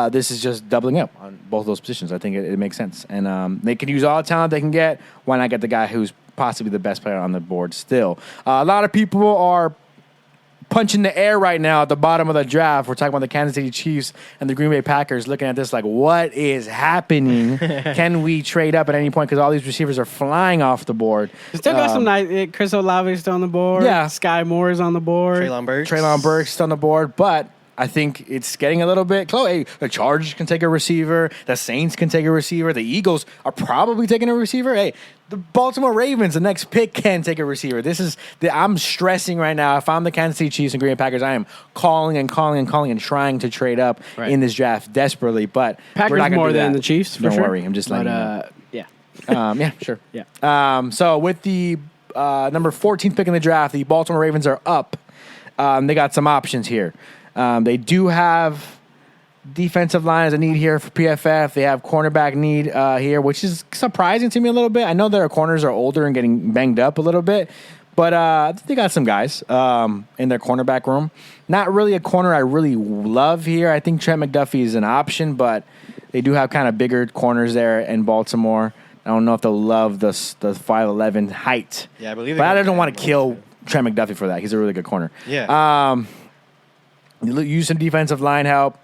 this is just doubling up on both those positions. I think it makes sense. And they can use all the talent they can get. Why not get the guy who's possibly the best player on the board still? A lot of people are punching the air right now at the bottom of the draft. We're talking about the Kansas City Chiefs and the Green Bay Packers looking at this like, what is happening? Can we trade up at any point? Because all these receivers are flying off the board. Still got some nice. Chris Olave is still on the board. Yeah. Sky Moore is on the board. Treylon Burks still on the board, but I think it's getting a little bit close. Hey, the Chargers can take a receiver. The Saints can take a receiver. The Eagles are probably taking a receiver. Hey, the Baltimore Ravens, the next pick, can take a receiver. I'm stressing right now. If I'm the Kansas City Chiefs and Green Bay Packers, I am calling and trying to trade up in this draft desperately. But Packers we're not more than the Chiefs, for Don't sure. worry. I'm just letting you know. Yeah. Yeah, sure. Yeah. So with the number 14th pick in the draft, the Baltimore Ravens are up. They got some options here. They do have defensive line as a need here for PFF. They have cornerback need here, which is surprising to me a little bit. I know their corners are older and getting banged up a little bit, but they got some guys in their cornerback room. Not really a corner I really love here. I think Trent McDuffie is an option, but they do have kind of bigger corners there in Baltimore. I don't know if they'll love the 5'11" height. Yeah, I believe. But I don't want to kill Trent McDuffie for that. He's a really good corner. Yeah. Use some defensive line help.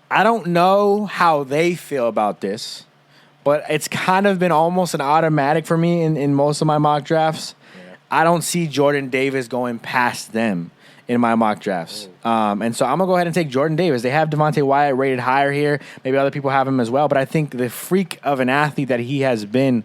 I don't know how they feel about this, but it's kind of been almost an automatic for me in most of my mock drafts. Yeah. I don't see Jordan Davis going past them in my mock drafts. And so I'm going to go ahead and take Jordan Davis. They have Devonte White rated higher here. Maybe other people have him as well. But I think the freak of an athlete that he has been,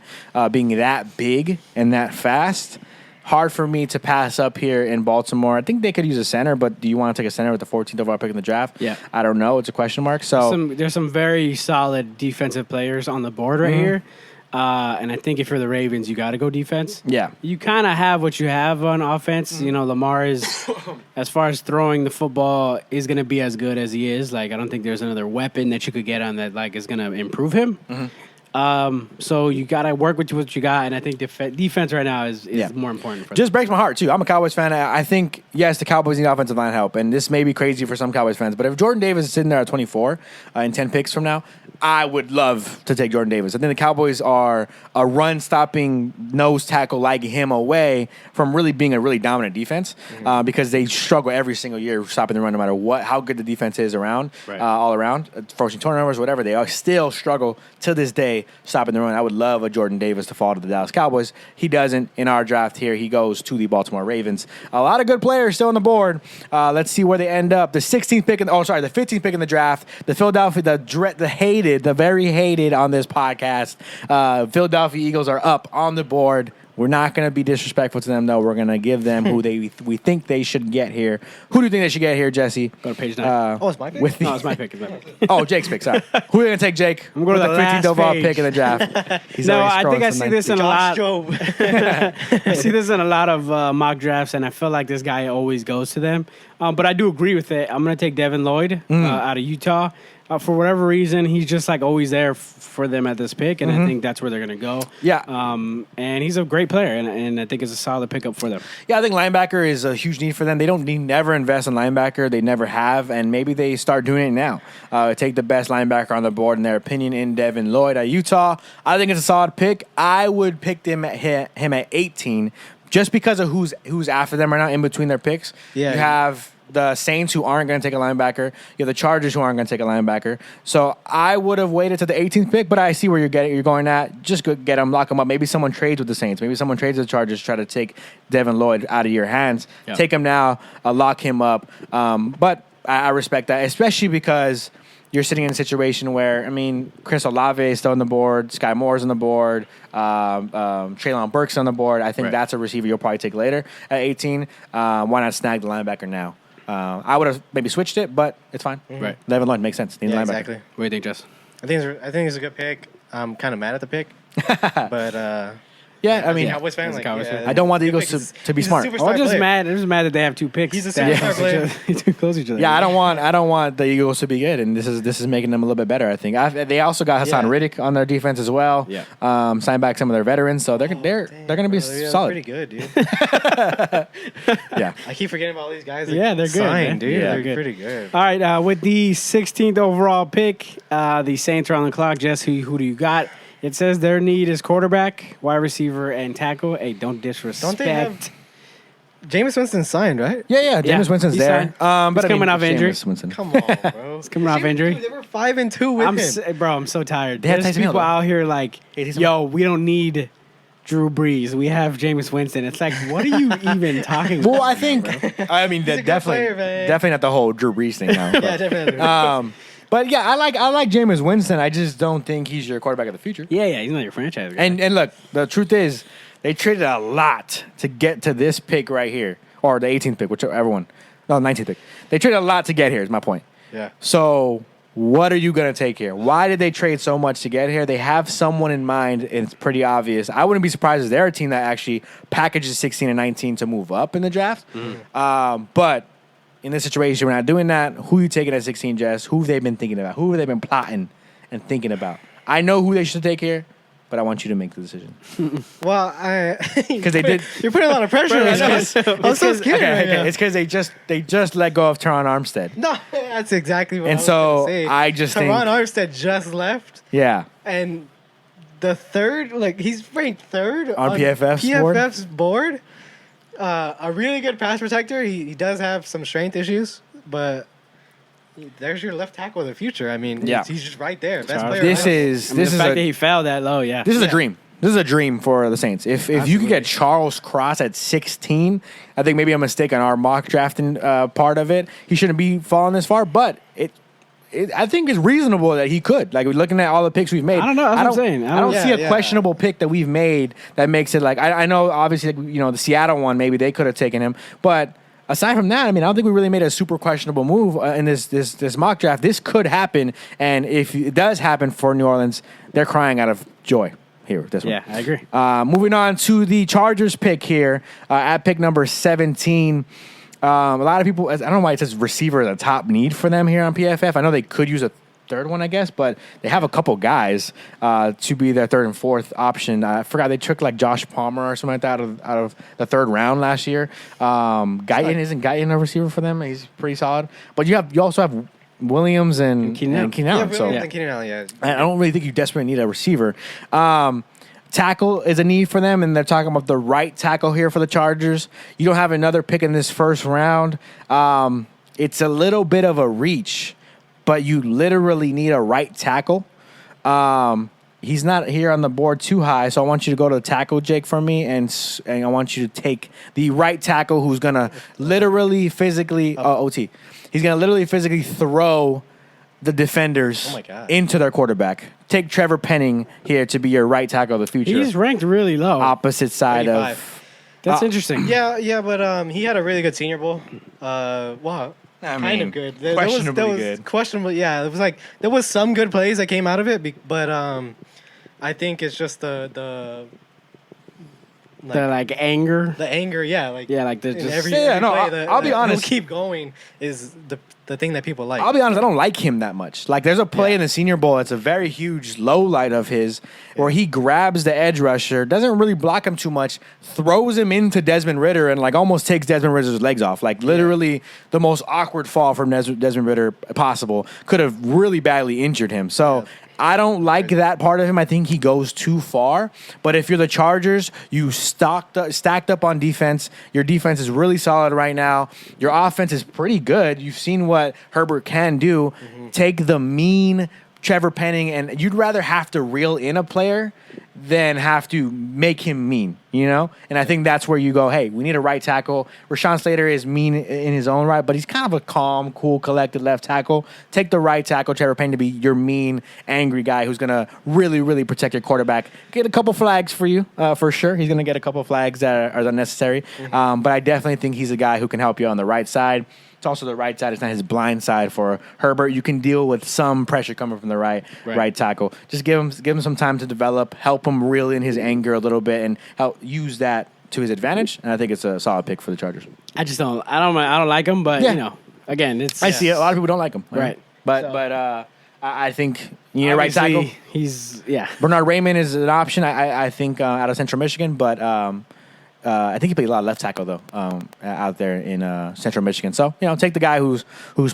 being that big and that fast, hard for me to pass up here in Baltimore. I think they could use a center, but do you want to take a center with the 14th overall pick in the draft? Yeah. I don't know. It's a question mark. So there's some very solid defensive players on the board right here. And I think if you're the Ravens, you got to go defense. Yeah. You kind of have what you have on offense. You know, Lamar is, as far as throwing the football, is going to be as good as he is. Like, I don't think there's another weapon that you could get on that, like, is going to improve him. So you got to work with what you got, and I think defense right now is more important for them. Just breaks my heart, too. I'm a Cowboys fan. I think, yes, the Cowboys need offensive line help, and this may be crazy for some Cowboys fans, but if Jordan Davis is sitting there at 24 in 10 picks from now, I would love to take Jordan Davis. I think the Cowboys are a run-stopping nose tackle like him away from really being a really dominant defense because they struggle every single year stopping the run no matter how good the defense is all around, forcing turnovers, whatever. They still struggle to this day stopping the run. I would love a Jordan Davis to fall to the Dallas Cowboys. He doesn't. In our draft here, he goes to the Baltimore Ravens. A lot of good players still on the board. Let's see where they end up. The 15th pick in the draft. The Philadelphia, the very hated on this podcast, Philadelphia Eagles are up on the board. We're not going to be disrespectful to them, though. We're going to give them who we think they should get here. Who do you think they should get here, Jesse? Go to page 9. It's my pick? It's my pick. Oh, Jake's pick, sorry. Who are you going to take, Jake? I'm going to the 15th overall pick in the draft. I think I see this in a lot. I see this in a lot of mock drafts, and I feel like this guy always goes to them. But I do agree with it. I'm going to take Devin Lloyd out of Utah. For whatever reason, he's just like always there for them at this pick, and I think that's where they're going to go. Yeah. And he's a great player, and I think it's a solid pickup for them. Yeah, I think linebacker is a huge need for them. They never invest in linebacker. They never have, and maybe they start doing it now. Take the best linebacker on the board, in their opinion, in Devin Lloyd at Utah. I think it's a solid pick. I would pick him at 18 just because of who's after them right now in between their picks. Yeah. You have the Saints, who aren't going to take a linebacker. You have the Chargers, who aren't going to take a linebacker. So I would have waited to the 18th pick, but I see where you're going at. Just go get him, lock him up. Maybe someone trades with the Saints. Maybe someone trades with the Chargers, try to take Devin Lloyd out of your hands. Yeah. Take him now, lock him up. But I respect that, especially because you're sitting in a situation where, I mean, Chris Olave is still on the board, Sky Moore's on the board, Treylon Burks on the board. I think that's a receiver you'll probably take later at 18. Why not snag the linebacker now? I would have maybe switched it, but it's fine. Mm-hmm. Right. Devin Lloyd makes sense. Exactly. What do you think, Jess? I think it's a good pick. I'm kind of mad at the pick, but yeah, I mean, Cowboys fan, I don't want the Eagles to be smart. I'm just mad that they have two picks. He's a superstar player. Too close to each other. Yeah, I don't want the Eagles to be good, and this is making them a little bit better. I think they also got Hassan Riddick on their defense as well. Yeah, signed back some of their veterans, so they're going to be solid. Pretty good, dude. Yeah, I keep forgetting about all these guys. Yeah, they're good, man. Dude. Yeah, they're good. Pretty good. All right, with the 16th overall pick, the Saints are on the clock. Jess, who do you got? It says their need is quarterback, wide receiver, and tackle. Hey, don't disrespect. Don't they have Jameis Winston signed, right? Yeah. Jameis Winston's there. But he's coming off injury. Come on, bro. He's coming off injury. They were 5-2 with him. I'm so tired. There's people out here like, yo, we don't need Drew Brees. We have Jameis Winston. It's like, what are you even talking about? Well, I think, I mean, definitely not the whole Drew Brees thing now. Yeah, definitely. But yeah, I like Jameis Winston. I just don't think he's your quarterback of the future. Yeah, he's not your franchise guy. And look, the truth is, they traded a lot to get to this pick right here, or the 18th pick, whichever one. No, 19th pick. They traded a lot to get here. Is my point. Yeah. So what are you gonna take here? Why did they trade so much to get here? They have someone in mind, and it's pretty obvious. I wouldn't be surprised if they're a team that actually packages 16 and 19 to move up in the draft. But in this situation, we're not doing that. Who are you taking at 16, Jess? Who have they been thinking about? Who have they been plotting and thinking about? I know who they should take here, but I want you to make the decision. Well, because they did. You're putting a lot of pressure on us. I'm so scared. Okay. It's because they just let go of Teron Armstead. No, that's exactly what. And I was so gonna say. I just think Teron Armstead just left. Yeah. And the third, he's ranked third on PFF's board. A really good pass protector. He does have some strength issues, but there's your left tackle of the future. I mean, he's just right there. Best player. This is the fact that he fell that low. Yeah, this is a dream. This is a dream for the Saints. If you could get Charles Cross at 16, I think maybe a mistake on our mock drafting part of it. He shouldn't be falling this far, but I think it's reasonable that he could. Like, looking at all the picks we've made. I don't know. That's what I'm saying. I don't see a questionable pick that we've made that makes it like, I know, obviously, the Seattle one, maybe they could have taken him. But aside from that, I mean, I don't think we really made a super questionable move in this mock draft. This could happen. And if it does happen for New Orleans, they're crying out of joy here. This one. Yeah, I agree. Moving on to the Chargers pick here at pick number 17. A lot of people, I don't know why it says receiver the top need for them here on PFF. I know they could use a third one, I guess, but they have a couple guys to be their third and fourth option. I forgot they took like Josh Palmer or something like that out of the third round last year. Guyton isn't Guyton a receiver for them? He's pretty solid. But you also have Williams and Keenan Allen. Williams and Keenan Allen, yeah. I don't really think you desperately need a receiver. Tackle is a need for them, and they're talking about the right tackle here for the Chargers. You don't have another pick in this first round. It's a little bit of a reach, but you literally need a right tackle. He's not here on the board too high, so I want you to go to the tackle, Jake, for me, and I want you to take the right tackle who's going to literally physically OT. He's going to literally physically throw the defenders into their quarterback. Take Trevor Penning here to be your right tackle of the future. He's ranked really low. Opposite side 85. of... That's interesting. Yeah, but he had a really good Senior Bowl. Wow. Kind of good. Questionably good. Questionable, yeah. It was like, there was some good plays that came out of it, but I think it's just the anger. The anger, yeah. Like the just... every I'll be honest. Keep going is the the thing that people like. I'll be honest, I don't like him that much. Like, there's a play in the Senior Bowl that's a very huge low light of his where he grabs the edge rusher, doesn't really block him too much, throws him into Desmond Ridder, and, like, almost takes Desmond Ridder's legs off. Like, literally the most awkward fall from Desmond Ridder possible. Could have really badly injured him. So I don't like that part of him. I think he goes too far. But if you're the Chargers, you stacked up on defense. Your defense is really solid right now. Your offense is pretty good. You've seen what Herbert can do. Take the mean Trevor Penning, and you'd rather have to reel in a player than have to make him mean, you know? And I think that's where you go, hey, we need a right tackle. Rashawn Slater is mean in his own right, but he's kind of a calm, cool, collected left tackle. Take the right tackle, Trevor Penning, to be your mean, angry guy who's going to really, really protect your quarterback. Get a couple flags for you, for sure. He's going to get a couple flags that are unnecessary. But I definitely think he's a guy who can help you on the right side. It's also the right side. It's not his blind side for Herbert. You can deal with some pressure coming from the right tackle. Just give him some time to develop, help him reel in his anger a little bit, and help use that to his advantage. And I think it's a solid pick for the Chargers. I don't like him, but you know, again, it's I see it. A lot of people don't like him, right? But I think you need a right tackle. He's Bernard Raymond is an option. I think out of Central Michigan, but. I think he played a lot of left tackle though out there in Central Michigan. So take the guy who's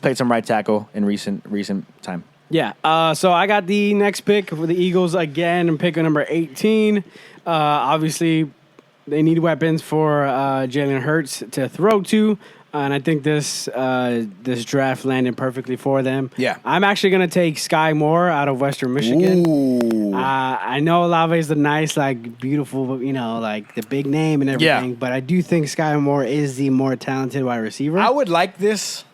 played some right tackle in recent time. Yeah. So I got the next pick for the Eagles again. I'm picking number 18. Obviously, they need weapons for Jalen Hurts to throw to. And I think this draft landed perfectly for them. Yeah. I'm actually going to take Sky Moore out of Western Michigan. Ooh. I know Olave is the nice, like, beautiful, like the big name and everything. But I do think Sky Moore is the more talented wide receiver. I would like this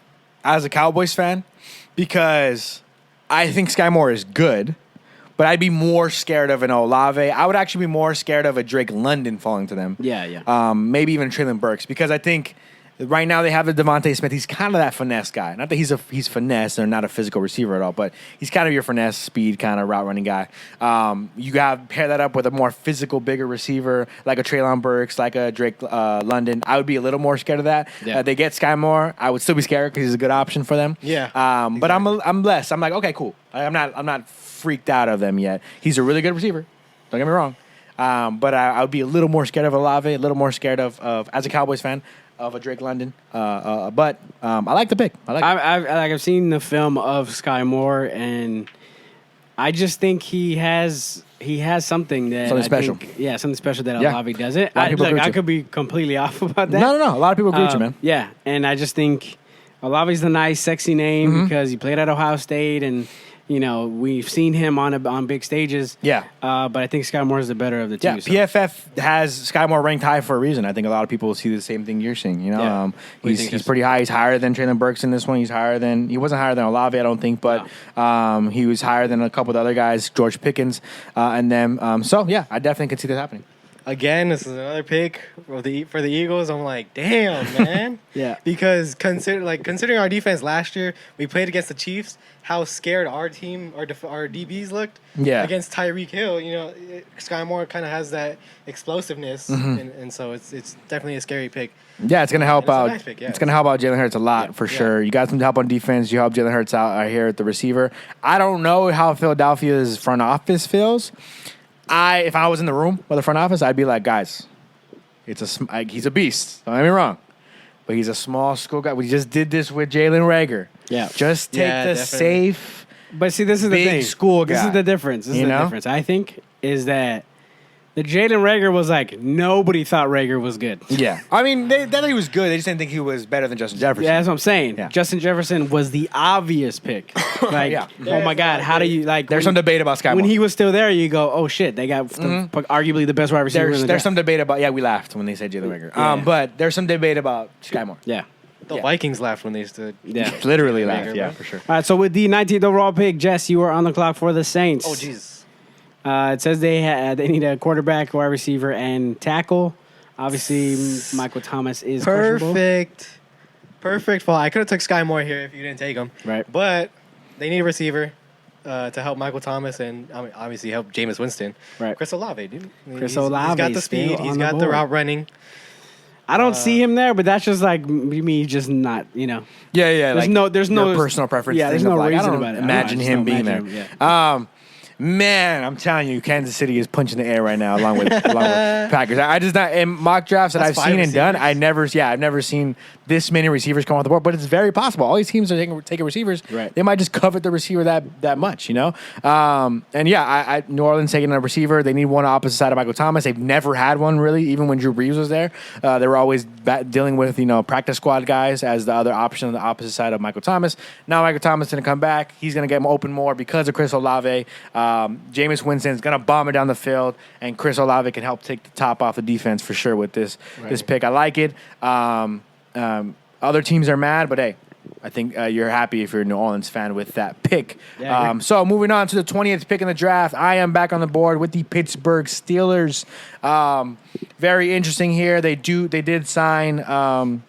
as a Cowboys fan because I think Sky Moore is good. But I'd be more scared of an Olave. I would actually be more scared of a Drake London falling to them. Yeah. Maybe even Traylon Burks because I think – right now they have the Devonte Smith. He's kind of that finesse guy. Not that he's finesse or not a physical receiver at all, but he's kind of your finesse, speed kind of route running guy. You got to pair that up with a more physical, bigger receiver like a Traylon Burks, like a Drake London. I would be a little more scared of that. Yeah. They get Sky Moore. I would still be scared because he's a good option for them. Yeah. Exactly. But I'm less. I'm like, okay, cool. I'm not freaked out of them yet. He's a really good receiver. Don't get me wrong. But I would be a little more scared of Olave, a little more scared of as a Cowboys fan, of a Drake London. But I like the pick. I've seen the film of Sky Moore, and I just think he has something that something special. Something special that Olave doesn't. I could be completely off about that. No. A lot of people agree with you, man. Yeah, and I just think Olave's the nice, sexy name because he played at Ohio State, and we've seen him on big stages. Yeah. But I think Sky Moore is the better of the two. Yeah, so. PFF has Sky Moore ranked high for a reason. I think a lot of people see the same thing you're seeing. He's pretty high. He's higher than Traylon Burks in this one. He wasn't higher than Olave, I don't think, but he was higher than a couple of the other guys, George Pickens, and them. I definitely could see that happening. Again, this is another pick for the Eagles. I'm like, damn, man. Yeah. Because considering our defense last year, we played against the Chiefs. How scared our team, our DBs looked. Yeah. Against Tyreek Hill, Sky Moore kind of has that explosiveness, and so it's definitely a scary pick. Yeah, it's gonna help out. Nice pick, yeah. It's gonna help out Jalen Hurts a lot for sure. You got some help on defense. You help Jalen Hurts out here at the receiver. I don't know how Philadelphia's front office feels. If I was in the room with the front office, I'd be like, guys, he's a beast. Don't get me wrong, but he's a small school guy. We just did this with Jalen Reagor. Yeah, just take the definitely. safe. But see, this is the big thing. School guy. This is the difference. I think is that the Jalen Reagor was like nobody thought Reagor was good. Yeah, I mean they thought he was good. They just didn't think he was better than Justin Jefferson. Yeah, that's what I'm saying. Yeah. Justin Jefferson was the obvious pick. Like, oh my God, how do you like? There's some debate about Sky Moore. When he was still there, you go, oh shit, they got arguably the best wide receiver. There's some debate about. Yeah, we laughed when they said Jalen Reagor. But there's some debate about Sky Moore. Yeah. The Vikings laughed when they stood. Yeah, literally laughed. Yeah, bro. for sure. All right, so with the 19th overall pick, Jess, you are on the clock for the Saints. Oh, Jesus. It says they need a quarterback, wide receiver, and tackle. Obviously, Michael Thomas is questionable. Perfect fall. I could have took Sky Moore here if you didn't take him. Right. But they need a receiver to help Michael Thomas and obviously help Jameis Winston. Right. Chris Olave, dude. Chris He's Olave got the speed. He's got the route running. I don't see him there, but that's just like me, just not, Yeah. There's no your personal preference. Yeah, there's no I reason don't about it. imagine him being there. Man, I'm telling you, Kansas City is punching the air right now, along with Packers. I just not in mock drafts that That's I've seen and done. receivers? I've never seen this many receivers come off the board. But it's very possible. All these teams are taking receivers. Right. They might just covet the receiver that much, And New Orleans taking a receiver. They need one opposite side of Michael Thomas. They've never had one really, even when Drew Brees was there. They were always dealing with practice squad guys as the other option on the opposite side of Michael Thomas. Now Michael Thomas is going to come back. He's going to get him open more because of Chris Olave. Jameis Winston's going to bomb it down the field, and Chris Olave can help take the top off the defense for sure with this pick. I like it. Other teams are mad, but hey, I think you're happy if you're a New Orleans fan with that pick. Yeah, so moving on to the 20th pick in the draft, I am back on the board with the Pittsburgh Steelers. Very interesting here. They did sign. I'm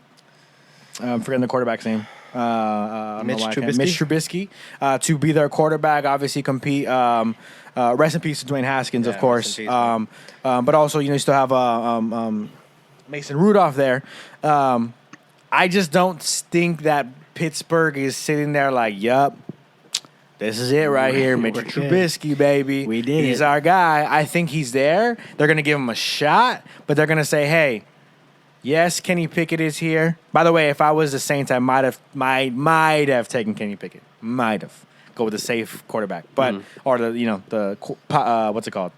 forgetting the quarterback's name. Mitch Trubisky to be their quarterback. Obviously, compete. Rest in peace to Dwayne Haskins, of course. Peace, but also, you still have Mason Rudolph there. I just don't think that Pittsburgh is sitting there like, yup, this is it right here. Mitch Trubisky, baby. We did He's it. our guy. I think he's there. They're going to give him a shot, but they're going to say, hey, yes, Kenny Pickett is here. By the way, if I was the Saints, I might have taken Kenny Pickett. Might have. Go with the safe quarterback. But or the what's it called?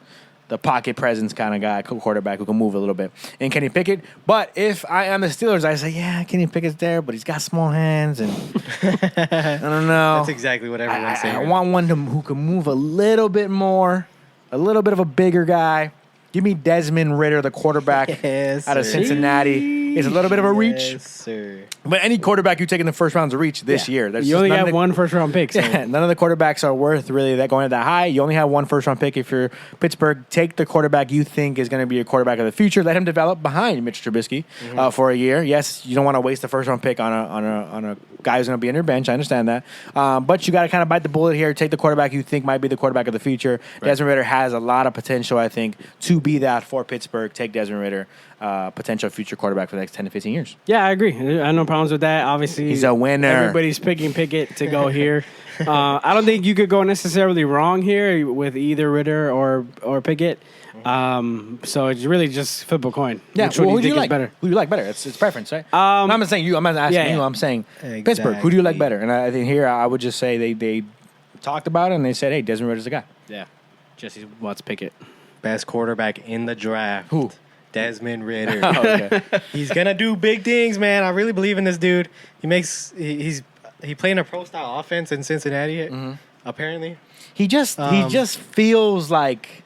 The pocket presence kind of guy, quarterback who can move a little bit. And Kenny Pickett. But if I am the Steelers, I say, yeah, Kenny Pickett's there, but he's got small hands, and I don't know. That's exactly what everyone's saying. I want one who can move a little bit more, a little bit of a bigger guy. Give me Desmond Ridder, the quarterback out of Cincinnati. It's a little bit of a reach. Yes, sir. But any quarterback you take in the first round is a reach this year. There's You only none have of the- one first-round pick. So. Yeah, none of the quarterbacks are worth really that going that high. You only have one first-round pick. If you're Pittsburgh, take the quarterback you think is going to be your quarterback of the future. Let him develop behind Mitch Trubisky for a year. Yes, you don't want to waste the first-round pick on a guy who's going to be on your bench. I understand that. But you got to kind of bite the bullet here. Take the quarterback you think might be the quarterback of the future. Right. Desmond Ridder has a lot of potential, I think, to be that for Pittsburgh. Take Desmond Ridder, potential future quarterback for the next 10 to 15 years. Yeah, I agree. I have no problems with that. Obviously, he's a winner. Everybody's picking Pickett to go here. I don't think you could go necessarily wrong here with either Ritter or Pickett. So it's really just flip a coin. Yeah, which one who do you think is like? better? Who do you like better? It's preference, right? I'm not saying you. I'm not asking you. I'm saying Pittsburgh. Who do you like better? And I think here I would just say they talked about it and they said, hey, Desmond Ridder's the guy. Yeah, Jesse wants Pickett. Best quarterback in the draft. Who? Desmond Ridder. Okay. He's gonna do big things, man. I really believe in this dude. He played in a pro style offense in Cincinnati. Apparently, he just feels like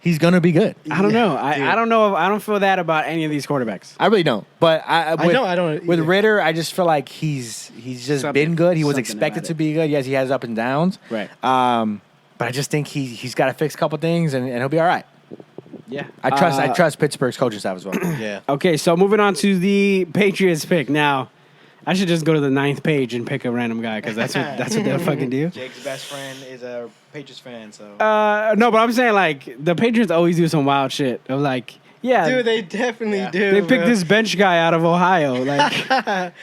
he's gonna be good. I don't know. I don't know. I don't feel that about any of these quarterbacks. I really don't. But I don't with either. Ritter, I just feel like he's just been good. He was expected to be good. Yes, he has up and downs. Right. But I just think he's got to fix a couple things and he'll be all right. Yeah. I trust Pittsburgh's coaching staff as well. yeah. Okay, so moving on to the Patriots pick. Now, I should just go to the 9th page and pick a random guy because that's what they'll fucking do. Jake's best friend is a Patriots fan, so. No, but I'm saying like the Patriots always do some wild shit. Of like, yeah, Dude, they definitely do. they picked this bench guy out of Ohio, like,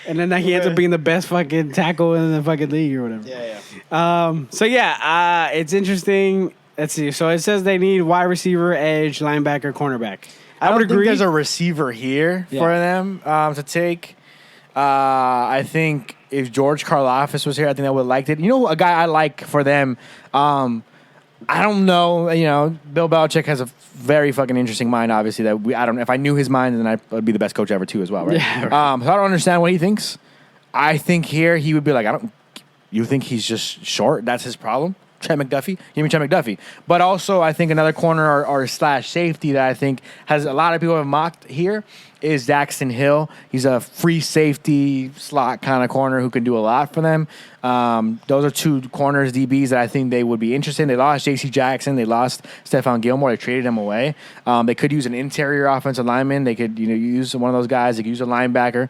and then he ends up being the best fucking tackle in the fucking league or whatever. Yeah. So yeah, it's interesting. Let's see. So it says they need wide receiver, edge, linebacker, cornerback. I would think agree. there's a receiver here for them to take. I think if George Karlaftis was here, I think I would have liked it. You know, a guy I like for them. I don't know. You know, Bill Belichick has a very fucking interesting mind. Obviously, I don't. If I knew his mind, then I'd be the best coach ever too, as well, right? Yeah, right. So I don't understand what he thinks. I think here he would be like, You think he's just short? That's his problem. Trent McDuffie. Give me Trent McDuffie. But also, I think another corner or slash safety that I think has a lot of people have mocked here is Daxton Hill. He's a free safety slot kind of corner who can do a lot for them. Those are two corners, DBs, that I think they would be interested in. They lost J.C. Jackson. They lost Stephon Gilmore. They traded him away. They could use an interior offensive lineman. They could use one of those guys. They could use a linebacker.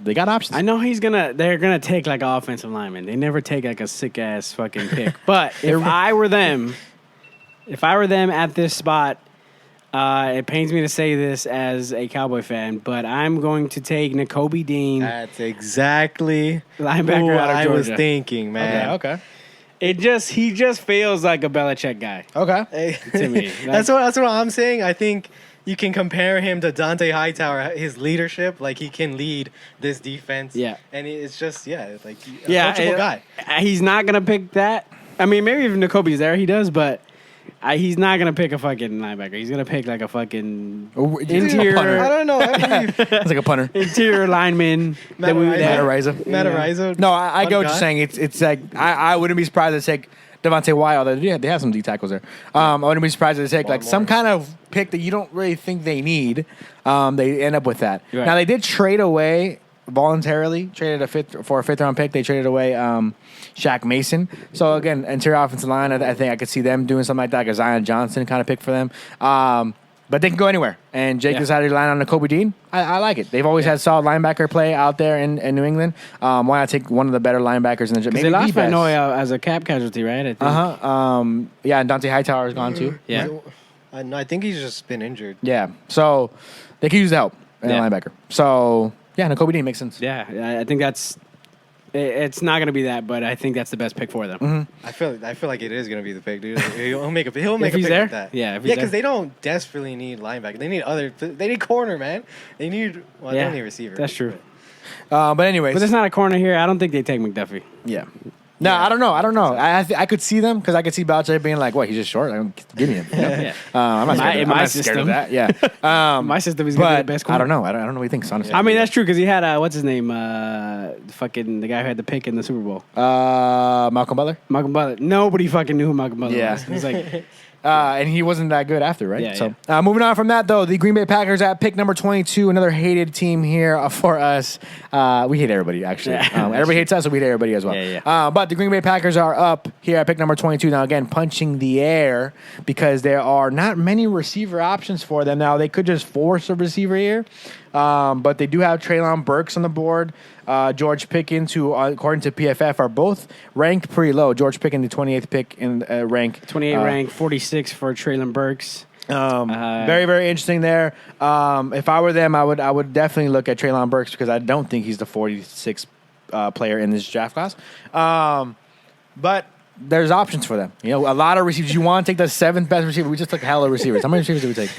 They got options. I know they're gonna take like an offensive lineman. They never take like a sick ass fucking pick. But if I were them at this spot, It pains me to say this as a Cowboy fan, but I'm going to take Nakobe Dean, That's exactly linebacker who out of I Georgia. was thinking, man. Okay. He just feels like a Belichick guy Okay. to me. That's what I'm saying. I think you can compare him to Dante Hightower, his leadership. Like, he can lead this defense. Yeah. And it's just, like a Yeah, coachable guy. He's not gonna pick that. I mean, maybe if Nakobe's there, he does, but he's not gonna pick a fucking linebacker. He's gonna pick like a fucking Oh, you think a interior. punter? I don't know. I believe That's like a punter. Interior lineman that we would have. Matarizo. No, I get what guy. you're saying. It's like I wouldn't be surprised to take Devonte White. Although they have some D tackles there. I wouldn't be surprised to take like some kind of pick that you don't really think they need. They end up with that. Right. Now they did trade away voluntarily. Traded a fifth round pick. They traded away Shaq Mason. So again, interior offensive line. I think I could see them doing something like that. Like a Zion Johnson kind of pick for them. But they can go anywhere. And Jake decided to line on Nakobe Dean. I like it. They've always had solid linebacker play out there in New England. Why not take one of the better linebackers in the maybe They lost the best. Noah as a cap casualty, right? I think. Yeah, and Dante Hightower is gone too. Yeah. I think he's just been injured. Yeah. So they could use the help in Yeah. a linebacker. So yeah, Nakobe Dean makes sense. Yeah, I think that's. It's not going to be that, but I think that's the best pick for them. Mm-hmm. I feel like it is going to be the pick, dude. He'll make a pick he's there? like that. Yeah, if he's because there. they don't desperately need linebacker. They need corner, man. They need they don't need receiver. That's true. But anyways, But there's not a corner here. I don't think they take McDuffie. yeah. No, I don't know. I could see them because I could see Belichick being like, "What? He's just short. Give me him." You know? Yeah. I'm not scared. In I'm my not scared system. of that. Yeah. My system is going to be But the best I corner. don't know. I don't know what he thinks. Honestly, I mean, that's true because he had what's his name? Fucking the guy who had the pick in the Super Bowl. Malcolm Butler. Malcolm Butler. Nobody fucking knew who Malcolm Butler Yeah. was. He's like, And he wasn't that good after, right? Yeah, So moving on from that, though, the Green Bay Packers at pick number 22, another hated team here for us. We hate everybody, actually. Yeah. Everybody hates us, so we hate everybody as well. Yeah. But the Green Bay Packers are up here at pick number 22. Now, again, punching the air because there are not many receiver options for them. Now, they could just force a receiver here, but they do have Treylon Burks on the board. George Pickens, who, according to PFF, are both ranked pretty low. George Pickens, the 28th pick in rank. 28 rank, 46 for Treylon Burks. Very, very interesting there. If I were them, I would definitely look at Treylon Burks because I don't think he's the 46th player in this draft class. But there's options for them. You know, a lot of receivers. You want to take the 7th best receiver? We just took hella receivers. How many receivers did we take?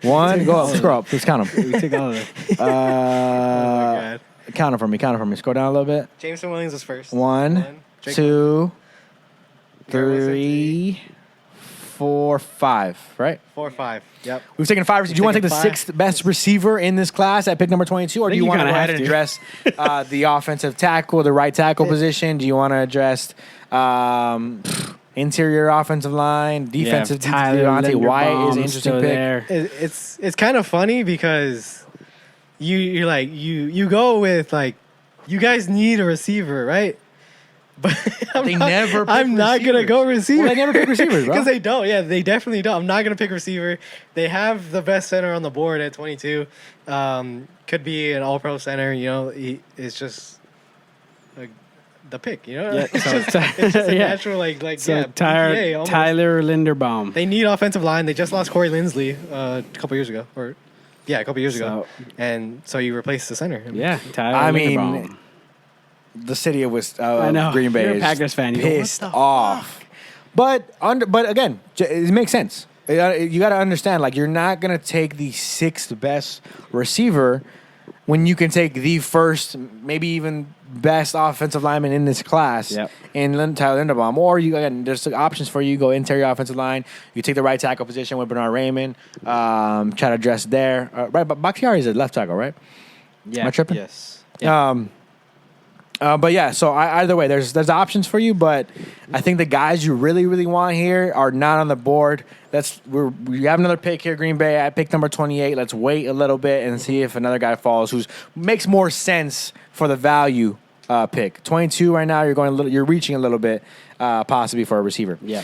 One. Go up. Scroll up. Let's count them. We take all of them. God. Count them for me. Count them for me. Scroll down a little bit. Jameson Williams was first. One, Drake- 2, Garrett Wilson, 3, 4, 5. Right. 4 or 5. Yep. We've taken 5 receivers. Do you want to take the taken 6th best receiver in this class at pick number 22, or do think you you want to kinda go ahead have and to. address the offensive tackle, the right tackle position? Do you want to address interior offensive line, defensive? Tyler Devonte White is an Linderbaum's interesting still pick. there. It's kind of funny because you're like you go with like you guys need a receiver, right? But They never pick I'm not gonna receivers. go receiver. Well, they never pick receivers, bro. because they don't. Yeah, they definitely don't. I'm not gonna pick receiver. They have the best center on the board at 22. Could be an All-Pro center. You know, it's just like the pick. You know, Yeah, it's, so just, it's just a yeah. natural like So yeah. PPA almost. Tyler Linderbaum. They need offensive line. They just lost Corey Linsley a couple years ago, a couple years ago, and so you replace the center. Yeah, Tyler I mean, Linderbaum. The city of I know. Green Bay You're a is Packers fan. You go, what pissed the off. But again, it makes sense. You got to understand, like, you're not gonna take the 6th best receiver when you can take the first, maybe even best offensive lineman in this class in Tyler Linderbaum. Or there's options for you. You go interior offensive line. You take the right tackle position with Bernard Raymond. Try to address there. Right, but Bakhtiari is a left tackle, right? Yeah. Am I tripping? Yes. But yeah, so either way, there's options for you, but I think the guys you really, really want here are not on the board. We have another pick here, Green Bay at pick number 28. Let's wait a little bit and see if another guy falls who makes more sense for the value pick. 22 right now, you're reaching a little bit, possibly for a receiver. Yeah.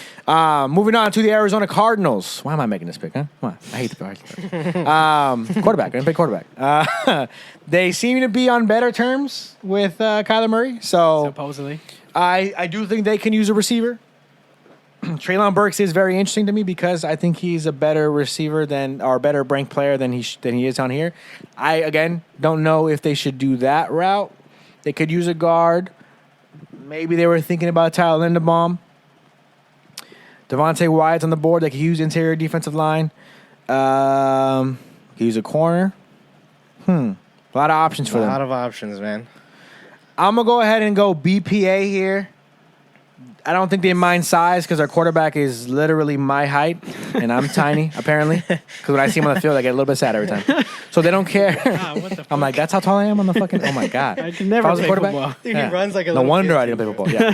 Moving on to the Arizona Cardinals. Why am I making this pick, huh? Come on. I hate the Cardinals. Quarterback. I didn't pick quarterback. They seem to be on better terms with Kyler Murray. So Supposedly. I do think they can use a receiver. Treylon Burks is very interesting to me because I think he's a better receiver or better ranked player than he is on here. I again don't know if they should do that route. They could use a guard. Maybe they were thinking about Tyler Linderbaum. Devonte White's on the board. They could use interior defensive line. Could use a corner. A lot of options for them. A lot of options, man. I'm going to go ahead and go BPA here. I don't think they mind size because our quarterback is literally my height, and I'm tiny, apparently. Because when I see him on the field, I get a little bit sad every time. So they don't care. I'm like, that's how tall I am on the fucking... Oh, my God. I can never play football. Dude, he runs like a No little wonder kid. I didn't play football. Yeah.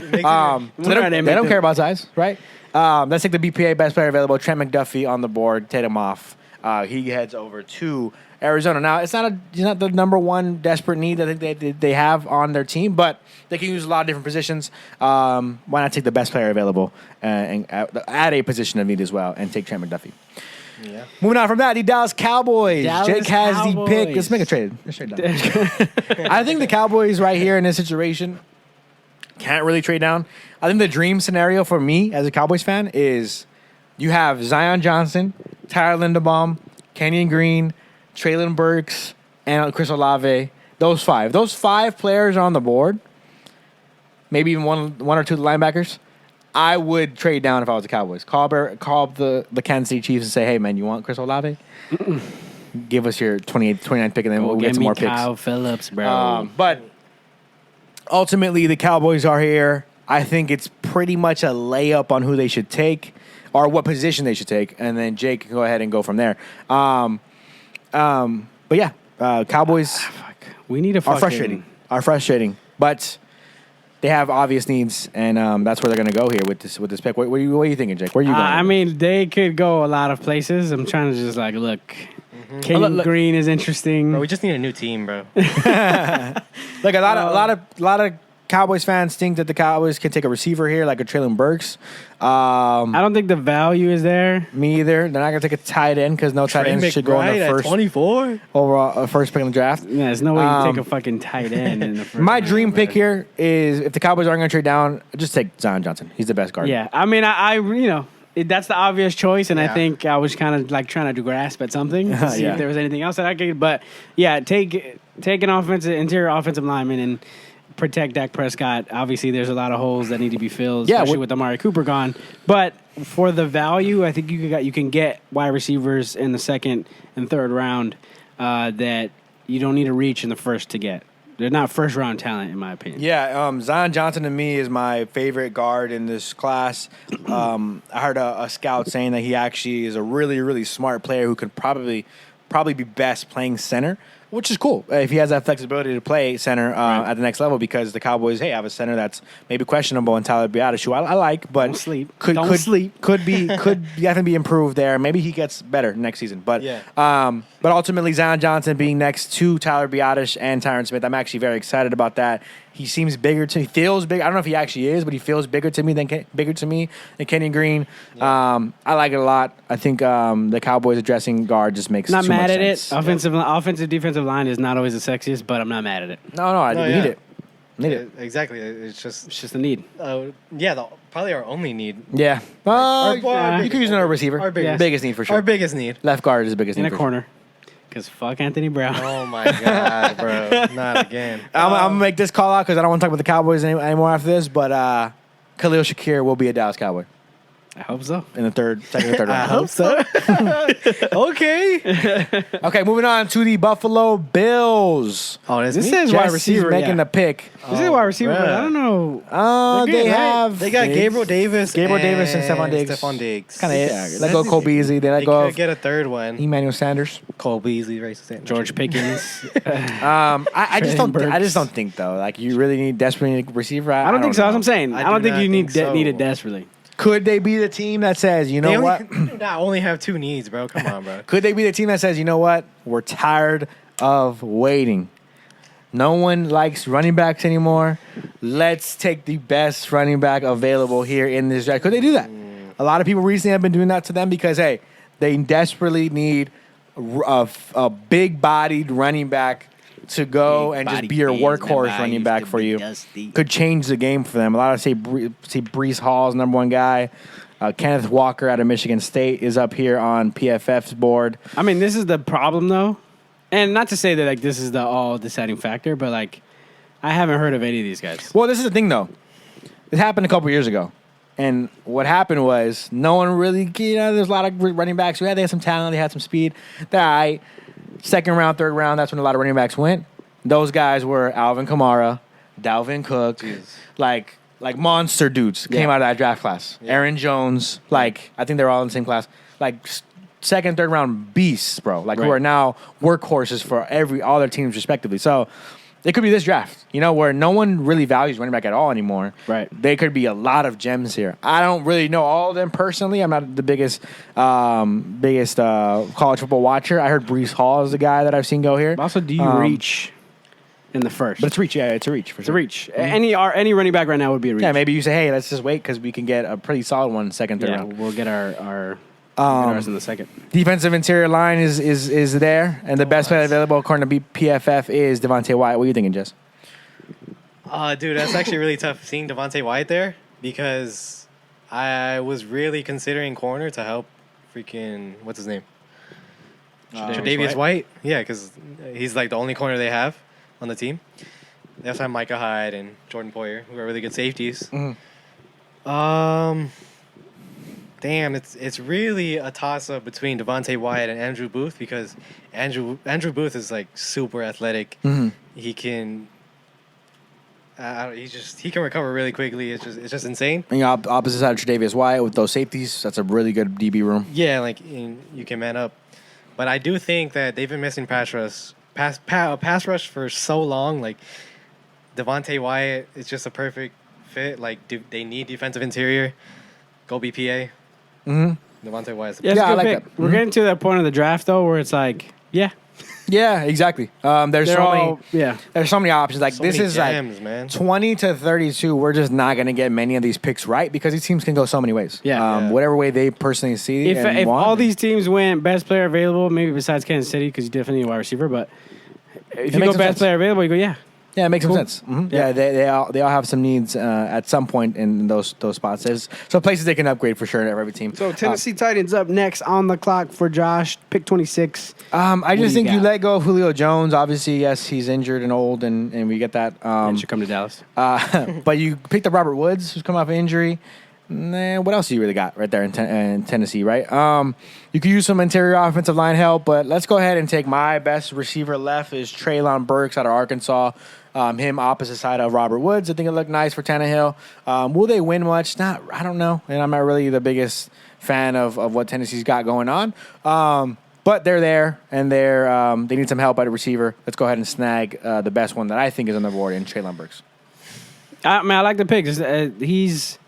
So they don't care about size, right? Let's take the BPA best player available. Trent McDuffie on the board. Take him off. He heads over to Arizona. Now, it's not the number one desperate need that they have on their team, but they can use a lot of different positions. Why not take the best player available and add a position of need as well and take Trent McDuffie? Yeah. Moving on from that, the Dallas Cowboys. Jake has the pick. Let's make a trade. Let's trade down. I think the Cowboys right here in this situation can't really trade down. I think the dream scenario for me as a Cowboys fan is you have Zion Johnson, Tyler Linderbaum, Kenyon Green, Treylon Burks, and Chris Olave. Those five players are on the board. Maybe even one or two of the linebackers. I would trade down if I was the Cowboys. Call the Kansas City Chiefs and say, hey, man, you want Chris Olave? Give us your 29th pick, and then we'll get some more picks. Kyle Phillips, bro. But ultimately, the Cowboys are here. I think it's pretty much a layup on who they should take or what position they should take, and then Jake can go ahead and go from there. But yeah, Cowboys we need a are frustrating, but they have obvious needs, and that's where they're going to go here with this pick. What are you thinking, Jake? Where are you going? I mean, they could go a lot of places. I'm trying to just look. Kenyon Green is interesting. Bro, we just need a new team, bro. Like a lot of Cowboys fans think that the Cowboys can take a receiver here, like a Treylon Burks. I don't think the value is there. Me either. They're not going to take a tight end because no tight ends should go in the first 24 overall first pick in the draft. Yeah, there's no way you take a fucking tight end in the first. My dream pick here is if the Cowboys aren't going to trade down, just take Zion Johnson. He's the best guard. Yeah, I mean, that's the obvious choice, and I think I was kind of trying to grasp at something to see if there was anything else that I could. But yeah, take an interior offensive lineman and protect Dak Prescott. Obviously, there's a lot of holes that need to be filled, especially with Amari Cooper gone. But for the value, I think you can get wide receivers in the second and third round that you don't need to reach in the first to get. They're not first round talent, in my opinion. Yeah, Zion Johnson to me is my favorite guard in this class. I heard a scout saying that he actually is a really, really smart player who could probably be best playing center, which is cool if he has that flexibility to play center at the next level, because the Cowboys, have a center that's maybe questionable in Tyler Biadasz, who I like, but could definitely be improved there. Maybe he gets better next season, but ultimately Zion Johnson being next to Tyler Biadasz and Tyron Smith, I'm actually very excited about that. He seems bigger to me. Feels big. I don't know if he actually is, but he feels bigger to me than Kenyon Green. Yeah. I like it a lot. I think the Cowboys addressing guard just makes not too mad much at sense. it. Offensive defensive line is not always the sexiest, but I'm not mad at it. No, we need it. Need it. Exactly. It's just a need. Probably our only need. Yeah. You could use another receiver. Our biggest need for sure. Our biggest need. Left guard is the biggest need. In a corner. Because fuck Anthony Brown. Oh, my God, bro. Not again. I'm going to make this call out because I don't want to talk about the Cowboys anymore after this, but Khalil Shakir will be a Dallas Cowboy. I hope so. In the second or third round. I hope so. Okay. Okay, moving on to the Buffalo Bills. Oh, this says wide receiver making the pick. This is wide receiver, but I don't know. They got Gabriel Davis. And Stephon Diggs. Kind of let go Cole Beasley. They let go of get a third one. Emmanuel Sanders. Cole Beasley, racist. George Pickens. I just don't think though. Like you really desperately need a receiver. I don't think so. That's what I'm saying. I don't think you need it desperately. Could they be the team that says, you know what? They only have two needs, bro. Come on, bro. Could they be the team that says, you know what? We're tired of waiting. No one likes running backs anymore. Let's take the best running back available here in this draft. Could they do that? A lot of people recently have been doing that to them because, hey, they desperately need a big-bodied running back to go and just be your workhorse running back for you. Could change the game for them. A lot of say Brees Hall's number one guy. Kenneth Walker out of Michigan State is up here on PFF's board. I mean, this is the problem, though. And not to say that like this is the all-deciding factor, but like I haven't heard of any of these guys. Well, this is the thing, though. It happened a couple years ago. And what happened was no one really, there's a lot of running backs. They had some talent. They had some speed. They're all right. Second round, third round, that's when a lot of running backs went. Those guys were Alvin Kamara, Dalvin Cook, like monster dudes came out of that draft class. Yeah. Aaron Jones, I think they're all in the same class. Second, third round beasts, bro. Who are now workhorses for all their teams respectively. So it could be this draft, where no one really values running back at all anymore. Right. There could be a lot of gems here. I don't really know all of them personally. I'm not the biggest college football watcher. I heard Breece Hall is the guy that I've seen go here. Also, do you reach in the first? But it's reach. Yeah, it's a reach. For sure. It's a reach. Mm-hmm. Any running back right now would be a reach. Yeah, maybe you say, hey, let's just wait because we can get a pretty solid one second, third round. We'll get ours in the second. Defensive interior line is there, and the best player available according to PFF is Devonte White. What are you thinking, Jess? Dude, that's actually really tough seeing Devonte White there because I was really considering corner to help freaking what's his name? Tre'Davious White. Yeah, because he's the only corner they have on the team. They also have Micah Hyde and Jordan Poyer, who are really good safeties. Mm-hmm. Damn, it's really a toss-up between Devonte White and Andrew Booth because Andrew Booth is super athletic. Mm-hmm. He can he can recover really quickly. It's just insane. And opposite side of Tre'Davious White with those safeties, that's a really good DB room. Yeah, you can man up. But I do think that they've been missing pass rush for so long. Devonte White is just a perfect fit. They need defensive interior. Go BPA. Mm-hmm. Devonte White. Yeah, I like pick. That. We're getting to that point of the draft though, where it's yeah, exactly. There's so many options. This is gems, man. 20 to 32. We're just not going to get many of these picks right because these teams can go so many ways. Yeah. Whatever way they personally see. If all these teams went best player available, maybe besides Kansas City because you definitely need a wide receiver, but if you go best player available, you go Yeah, it makes some sense. Mm-hmm. Yeah, they all have some needs at some point in those spots. There's some places they can upgrade for sure at every team. So Tennessee Titans up next on the clock for Josh, pick 26. I just think you let go of Julio Jones. Obviously, yes, he's injured and old, and we get that. Should come to Dallas. But you picked up Robert Woods, who's come off injury. What else do you really got right there in Tennessee, right? You could use some interior offensive line help, but let's go ahead and take my best receiver left is Treylon Burks out of Arkansas. Him opposite side of Robert Woods. I think it looked nice for Tannehill. Will they win much? I don't know. And I'm not really the biggest fan of what Tennessee's got going on. But they're there, and they need some help at a receiver. Let's go ahead and snag the best one that I think is on the board in Treylon Burks. I like the pick. He's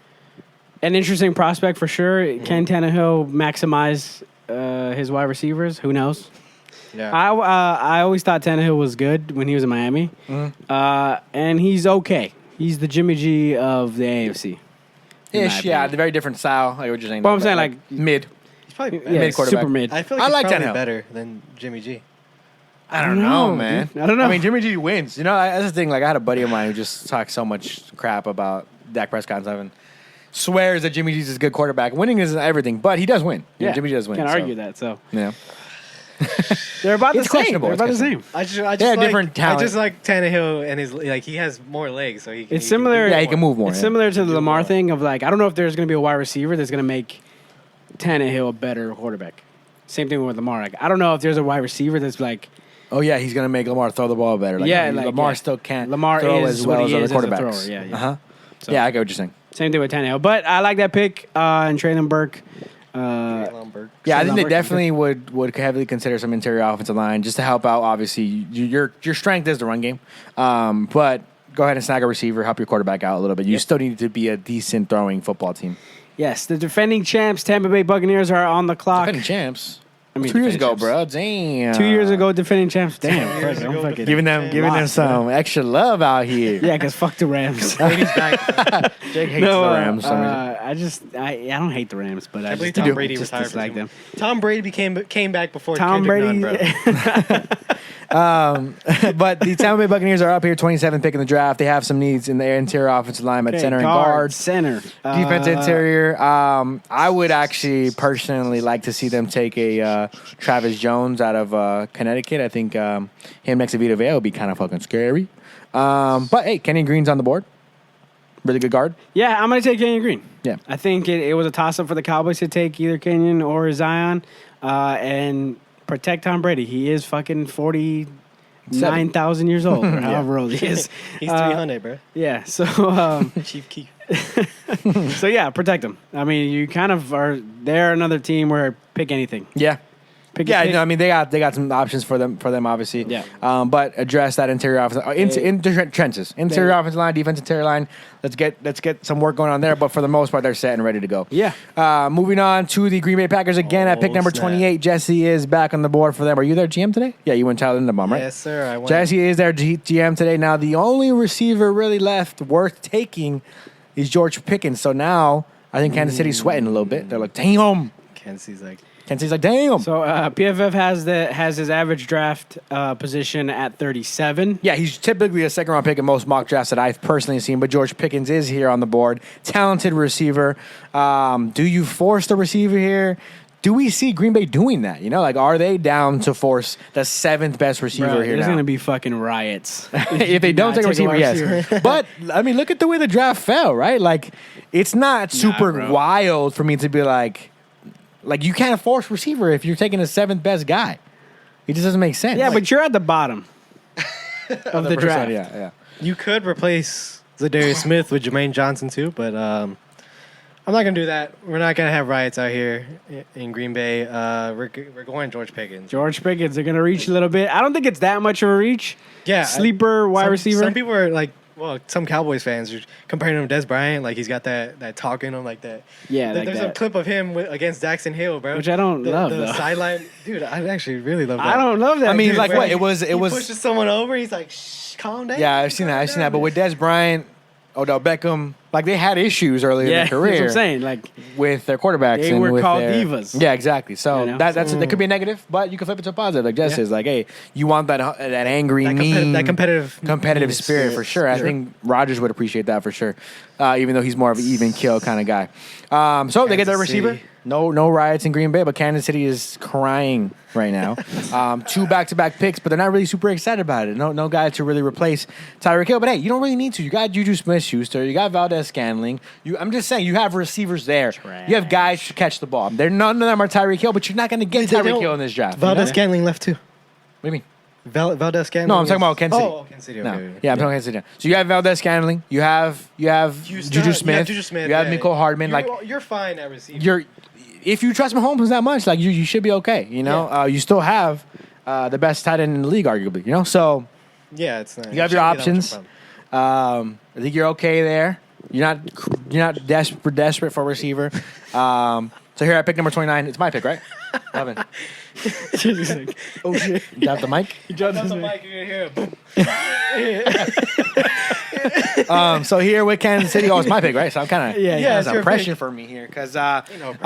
an interesting prospect for sure. Mm-hmm. Can Tannehill maximize his wide receivers? Who knows? Yeah. I always thought Tannehill was good when he was in Miami, and he's okay. He's the Jimmy G of the AFC. Ish, yeah, the very different style. Like what you're saying. But I'm saying mid. He's probably mid quarterback. Super mid. I feel like he's probably better than Jimmy G. I don't know, man. Dude. I don't know. I mean, Jimmy G wins. That's the thing. I had a buddy of mine who just talks so much crap about Dak Prescott and stuff, and swears that Jimmy G's is a good quarterback. Winning isn't everything, but he does win. Yeah, Jimmy G does win. Can't argue that. So yeah. They're about the same. They're about the same. I just different talent. I just like Tannehill and his he has more legs, so it's similar. Yeah, he can move more. It's similar to the Lamar thing of I don't know if there's going to be a wide receiver that's going to make Tannehill a better quarterback. Same thing with Lamar. I don't know if there's a wide receiver that's oh yeah, he's going to make Lamar throw the ball better. Lamar still can't. Lamar throw is as well what he as is other as a quarterbacks. thrower. Yeah. So. Yeah, I get what you're saying. Same thing with Tannehill, but I like that pick and Treylon Burke. Yeah, I think they definitely would heavily consider some interior offensive line just to help out. Obviously, your strength is the run game, but go ahead and snag a receiver, help your quarterback out a little bit. You still need to be a decent throwing football team. Yes, the defending champs, Tampa Bay Buccaneers, are on the clock. Defending champs. I mean, 2 years ago, bro. Damn. 2 years ago, defending champs. Damn. Giving them some extra love out here. Yeah, because fuck the Rams. Brady's back. Jake hates the Rams. I don't hate the Rams, but I believe just Tom Brady just retired dislike them. Tom Brady came back before Tom Kendrick Brady. Nunn, bro. But the Tampa Bay Buccaneers are up here, 27th pick in the draft. They have some needs in the interior offensive line at center and guard. Center. Defense interior. I would actually personally like to see them take a Travis Jones out of Connecticut. I think him next to Vita Vea would be kind of fucking scary. But hey, Kenny Green's on the board. Really good guard. Yeah, I'm going to take Kenyon Green. Yeah. I think it was a toss-up for the Cowboys to take either Kenyon or Zion and protect Tom Brady. He is fucking 49,000 years old, or however old he is. He's 300, bro. Yeah, so... Chief Keef. so, yeah, protect him. I mean, you kind of are... They're another team where pick anything. Yeah. Pick I mean they got some options for them obviously. Yeah. But address that interior offensive trenches, interior offensive line, defense interior line. Let's get some work going on there. But for the most part, they're set and ready to go. Yeah. Moving on to the Green Bay Packers again at pick number 28. Jesse is back on the board for them. Are you their GM today? Yeah, you went Tyler Lindenbaum, right? Yes, sir. I went. Jesse is their GM today. Now the only receiver really left worth taking is George Pickens. So now I think Kansas City's sweating a little bit. They're like, damn. Kansas City's like. Kenzie's like, damn. So PFF has his average draft position at 37. Yeah, he's typically a second-round pick in most mock drafts that I've personally seen, but George Pickens is here on the board. Talented receiver. Do you force the receiver here? Do we see Green Bay doing that? You know, like, are they down to force the seventh best receiver here There's now? going to be fucking riots. If they don't take a receiver, yes. But, I mean, look at the way the draft fell, right? Like, it's not super wild for me to be like, you can't force receiver if you're taking the seventh best guy. It just doesn't make sense. Yeah, but you're at the bottom of the draft. Yeah. You could replace Zadarius Smith with Jermaine Johnson too, but I'm not gonna do that. We're not gonna have riots out here in Green Bay. We're going George Pickens. George Pickens are going to reach a little bit. I don't think it's that much of a reach. Yeah, Sleeper wide receiver. Some people are like, well, some Cowboys fans are comparing him to Des Bryant. Like he's got that talk in him, like that. Yeah, There's a clip of him against Jackson Hill, bro. Which I don't love, the though. sideline, dude. I actually really love that. I don't love that. I mean, dude, like, bro. what? It was. He pushes someone over. He's like, shh, calm down. Yeah, I've seen that. But with Des Bryant, Odell Beckham, like, they had issues earlier in their career. That's what I'm saying. Like, with their quarterbacks. they and were with called their, divas. Yeah, exactly. So You know? that could be a negative, but you can flip it to a positive. Like Jess is like, hey, you want that angry, mean, that competitive spirit for sure. I think Rodgers would appreciate that for sure, even though he's more of an even kill kind of guy. So they get their receiver. City. No riots in Green Bay, but Kansas City is crying right now. 2 back-to-back picks, but they're not really super excited about it. No guy to really replace Tyreek Hill. But hey, you don't really need to. You got Juju Smith-Schuster. You got Valdez-Scantling. I'm just saying, you have receivers there. You have guys to catch the ball. None of them are Tyreek Hill, but you're not going to get Tyreek Hill in this draft. Valdez-Scantling left too. What do you mean? Valdez-Scantling. No, I'm talking about Kansas City. Oh, Kansas City. No. Okay. Yeah, I'm talking Kansas City. So you have Valdez-Scantling. You have Juju Smith. You have Mecole Hardman. You're fine at receiver. If you trust Mahomes that much, like you should be okay. You know, you still have the best tight end in the league, arguably. You know, so yeah, it's not. you have your options. I think you're okay there. You're not desperate for a receiver. So here at pick number 29, it's my pick, right? Evan. He's like, oh shit. You dropped the mic? He dropped That's his the mic. mic. You're gonna hear. Boom. So here with Kansas City, it's my pick, right? So I'm kind of Yeah, there's it's some your pressure pick. for me here because I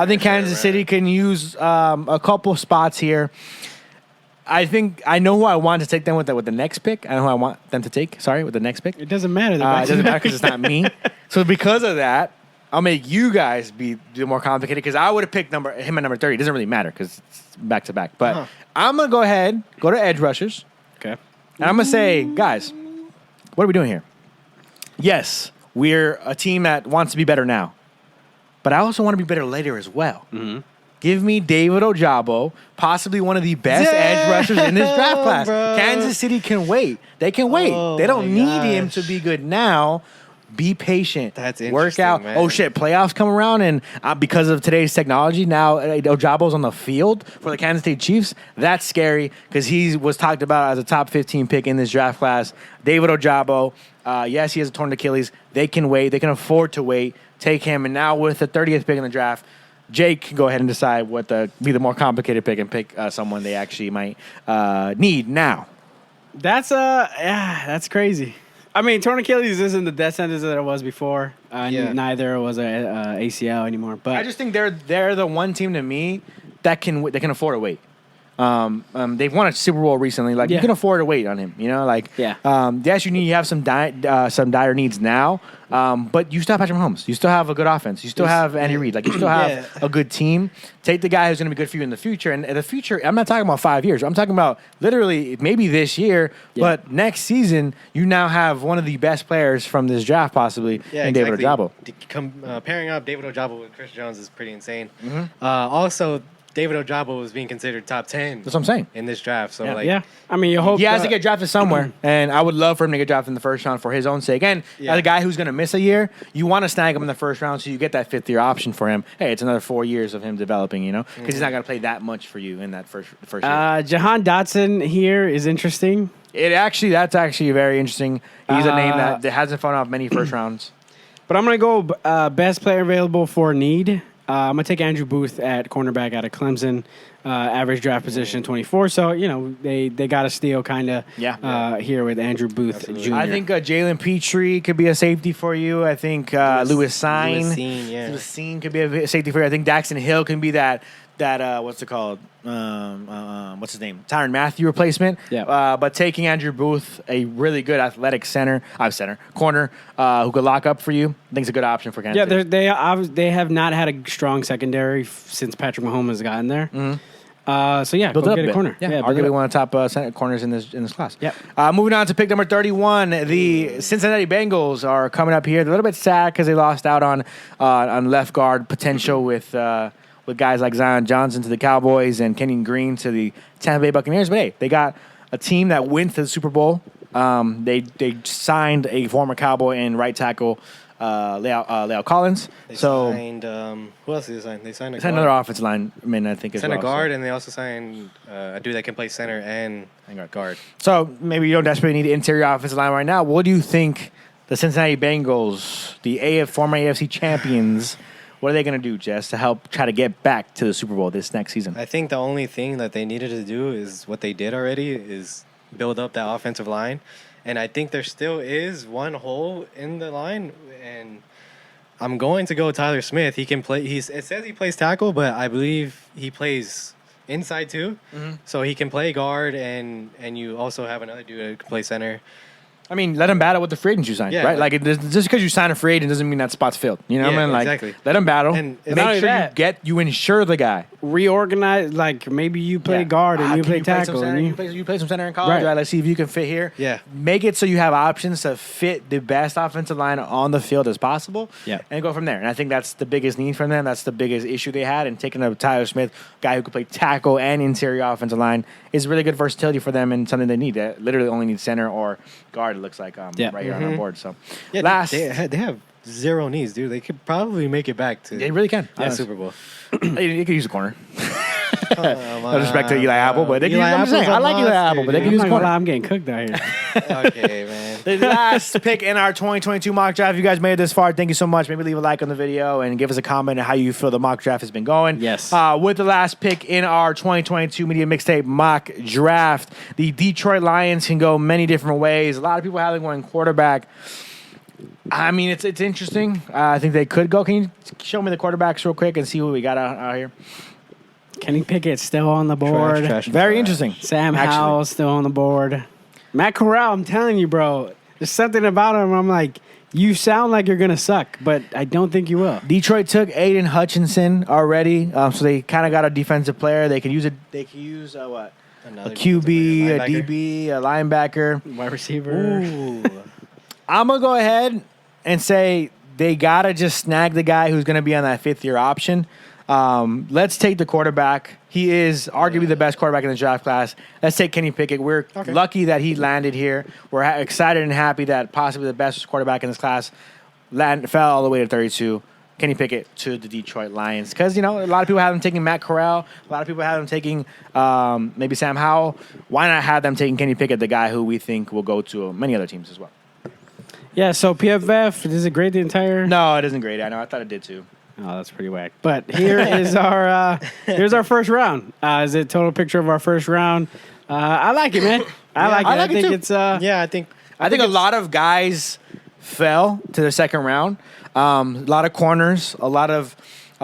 think Kansas City can use a couple spots here. I know who I want to take them with the next pick. I know who I want them to take. Sorry, with the next pick. It doesn't matter. It doesn't matter because it's not me. So because of that, I'll make you guys do more complicated because I would have picked him at number 30. It doesn't really matter because it's back to back. But I'm gonna go ahead, go to edge rushers. Okay. And I'm going to say, guys, what are we doing here? Yes, we're a team that wants to be better now. But I also want to be better later as well. Mm-hmm. Give me David Ojabo, possibly one of the best edge rushers in this draft class. Bro. Kansas City can wait. They can wait. Oh, they don't need my him gosh. to be good now. Be patient. That's Work interesting, out. man. Oh, shit. Playoffs come around, and because of today's technology, now Ojabo's on the field for the Kansas City Chiefs. That's scary because he was talked about as a top 15 pick in this draft class. David Ojabo, yes, he has a torn Achilles. They can wait. They can afford to wait. Take him. And now with the 30th pick in the draft, Jake can go ahead and decide be the more complicated pick and pick someone they actually might need now. That's crazy. I mean, torn Achilles isn't the death sentence that it was before. Neither was a ACL anymore. But I just think they're the one team to me that can afford to wait. They've won a Super Bowl recently. Like you can afford to wait on him. You know, like yes, you have some dire needs now, but you still have Patrick Mahomes. You still have a good offense. You still have Andy Reid. Like you still have a good team. Take the guy who's going to be good for you in the future. And in the future, I'm not talking about 5 years. I'm talking about literally maybe this year, but next season you now have one of the best players from this draft possibly in David Ojabo. Pairing up David Ojabo with Chris Jones is pretty insane. Also, David Ojabo was being considered top 10. That's what I'm saying. In this draft. So, I mean, you hope he has to get drafted somewhere, and I would love for him to get drafted in the first round for his own sake. And as a guy who's going to miss a year, you want to snag him in the first round so you get that fifth-year option for him. Hey, it's another 4 years of him developing, you know, because he's not going to play that much for you in that first year. Jahan Dotson here is interesting. That's actually very interesting. He's a name that hasn't fallen off many first rounds. But I'm going to go best player available for need. I'm going to take Andrew Booth at cornerback out of Clemson. Average draft position 24. So, you know, they got a steal kind of here with Andrew Booth Jr. I think Jalen Petrie could be a safety for you. I think Lewis Cine could be a safety for you. I think Daxton Hill can be that what's it called? What's his name? Tyrann Mathieu replacement. Yeah. But taking Andrew Booth, a really good athletic corner who could lock up for you, I think it's a good option for Kansas City. They have not had a strong secondary since Patrick Mahomes has gotten there. Go get a corner. Yeah, arguably one of the top corners in this class. Yeah. Moving on to pick number 31, the Cincinnati Bengals are coming up here. They're a little bit sad because they lost out on left guard potential with guys like Zion Johnson to the Cowboys and Kenyon Green to the Tampa Bay Buccaneers. But hey, they got a team that went to the Super Bowl. They signed a former Cowboy and right tackle, Leo Collins. They signed, who else did they sign? They signed another offensive lineman, I think, as well. Signed a guard, and they also signed a dude that can play center and guard. So maybe you don't desperately need an interior offensive line right now. What do you think the Cincinnati Bengals, the former AFC champions, what are they going to do, Jess, to help try to get back to the Super Bowl this next season? I think the only thing that they needed to do is what they did already, is build up that offensive line. And I think there still is one hole in the line, and I'm going to go Tyler Smith. He can play. It says he plays tackle, but I believe he plays inside too. So he can play guard, and you also have another dude that can play center. I mean, let him battle with the free agents you signed, right? Like, just because you sign a free agent doesn't mean that spot's filled. You know what I mean? Like, exactly. Let him battle. And make sure you insure the guy. Reorganize, like maybe you play guard and you play tackle. You play some center in college, right? Let's see if you can fit here. Yeah. Make it so you have options to fit the best offensive line on the field as possible. Yeah. And go from there. And I think that's the biggest need from them. That's the biggest issue they had. And taking up Tyler Smith, guy who could play tackle and interior offensive line, is really good versatility for them and something they need. They literally only need center or guard, it looks like, right here on our board. So, they have zero needs, dude. They could probably make it back to. They really can. Super Bowl. They could use a corner. No respect to Eli Apple, but they can use. I like Eli Apple, but they can use a corner. I'm getting cooked out here. Okay, man. The last pick in our 2022 mock draft. If you guys made it this far, thank you so much. Maybe leave a like on the video and give us a comment on how you feel the mock draft has been going. Yes. With the last pick in our 2022 Media Mixtape mock draft, the Detroit Lions can go many different ways. A lot of people have them going quarterback. I mean, it's interesting. I think they could go. Can you show me the quarterbacks real quick and see what we got out here? Kenny Pickett's still on the board. Very interesting. Sam Howell's still on the board. Matt Corral, I'm telling you, bro. There's something about him. I'm like, you sound like you're going to suck, but I don't think you will. Detroit took Aiden Hutchinson already, so they kind of got a defensive player. They could use what? Another a QB, a linebacker. DB, a linebacker. Wide receiver. Ooh. I'm going to go ahead and say they got to just snag the guy who's going to be on that fifth-year option. Let's take the quarterback. He is arguably the best quarterback in the draft class. Let's take Kenny Pickett. We're lucky that he landed here. We're excited and happy that possibly the best quarterback in this class fell all the way to 32. Kenny Pickett to the Detroit Lions. Because, a lot of people have them taking Matt Corral. A lot of people have them taking maybe Sam Howell. Why not have them taking Kenny Pickett, the guy who we think will go to many other teams as well? Yeah, so PFF, does it grade the entire? No, it isn't great. I know. I thought it did too. Oh, that's pretty whack. But here is here's our first round. Is a total picture of our first round. I like it, man. I like it. I think it's I think a lot of guys fell to the second round. A lot of corners, a lot of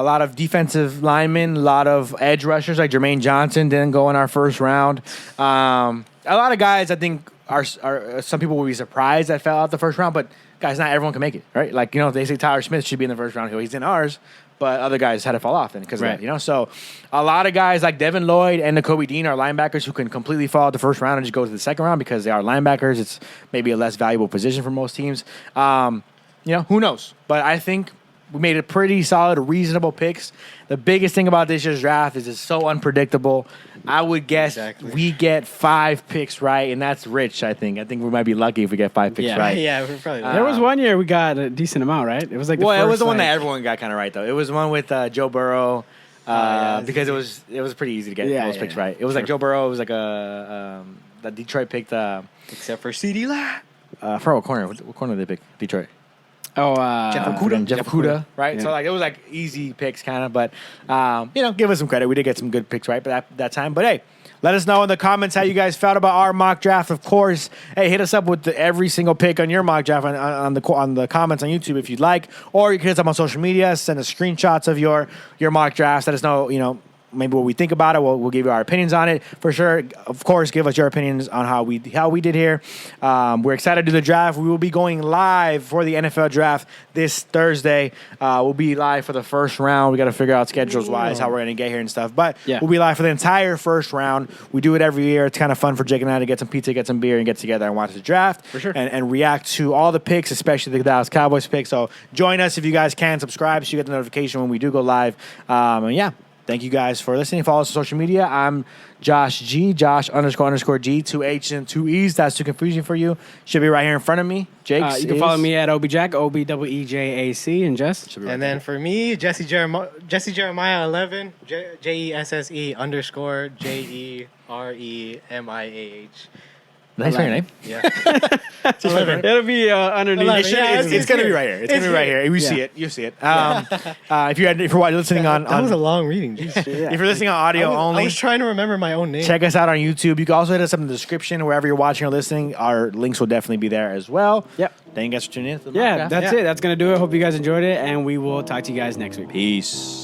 a lot of defensive linemen, a lot of edge rushers like Jermaine Johnson didn't go in our first round. A lot of guys I think are some people will be surprised that fell out the first round, but guys, not everyone can make it, right? Like, they say Tyler Smith should be in the first round. He's in ours, but other guys had to fall off then because of that, So a lot of guys like Devin Lloyd and Nakobe Dean are linebackers who can completely fall out the first round and just go to the second round because they are linebackers. It's maybe a less valuable position for most teams. Who knows? But I think we made a pretty solid, reasonable picks. The biggest thing about this year's draft is it's so unpredictable. I would guess we get 5 picks right, and that's rich, I think. I think we might be lucky if we get 5 picks right. Yeah, we're probably there was one year we got a decent amount, right? It was like it was the one that everyone got kind of right, though. It was the one with Joe Burrow because it was pretty easy to get those picks right. It was like Joe Burrow. It was like the Detroit picked. Except for CeeDee Lamb. For what corner? What corner did they pick? Detroit. Oh, Jeff Okudah, right? Yeah. So it was like easy picks, kind of. But give us some credit. We did get some good picks right that time. But hey, let us know in the comments how you guys felt about our mock draft. Of course, hey, hit us up with every single pick on your mock draft on the comments on YouTube if you'd like, or you can hit us up on social media. Send us screenshots of your mock drafts. Let us know. Maybe what we think about it. We'll give you our opinions on it for sure. Of course, give us your opinions on how we did here. We're excited to do the draft. We will be going live for the NFL draft this Thursday. We'll be live for the first round. We got to figure out schedules wise how we're going to get here and stuff. But we'll be live for the entire first round. We do it every year. It's kind of fun for Jake and I to get some pizza, get some beer, and get together and watch the draft for sure. and react to all the picks, especially the Dallas Cowboys picks. So join us if you guys can. Subscribe so you get the notification when we do go live. Thank you guys for listening. Follow us on social media. I'm Josh G. Josh __G. 2 H and 2 E's. That's too confusing for you. Should be right here in front of me. Jake. You can follow me at OBJack, OBEEJAC, and Jess. And then for me, Jesse Jeremiah 11, JESSE _JEREMIAH. Nice for your name. Yeah. It'll be underneath. It's going to be right here. It's going to be right here. You see it. You see it. If you're listening on... That was a long reading. If you're listening on audio only... I was trying to remember my own name. Check us out on YouTube. You can also hit us up in the description wherever you're watching or listening. Our links will definitely be there as well. Yep. Thank you guys for tuning in. That's it. That's going to do it. Hope you guys enjoyed it, and we will talk to you guys next week. Peace.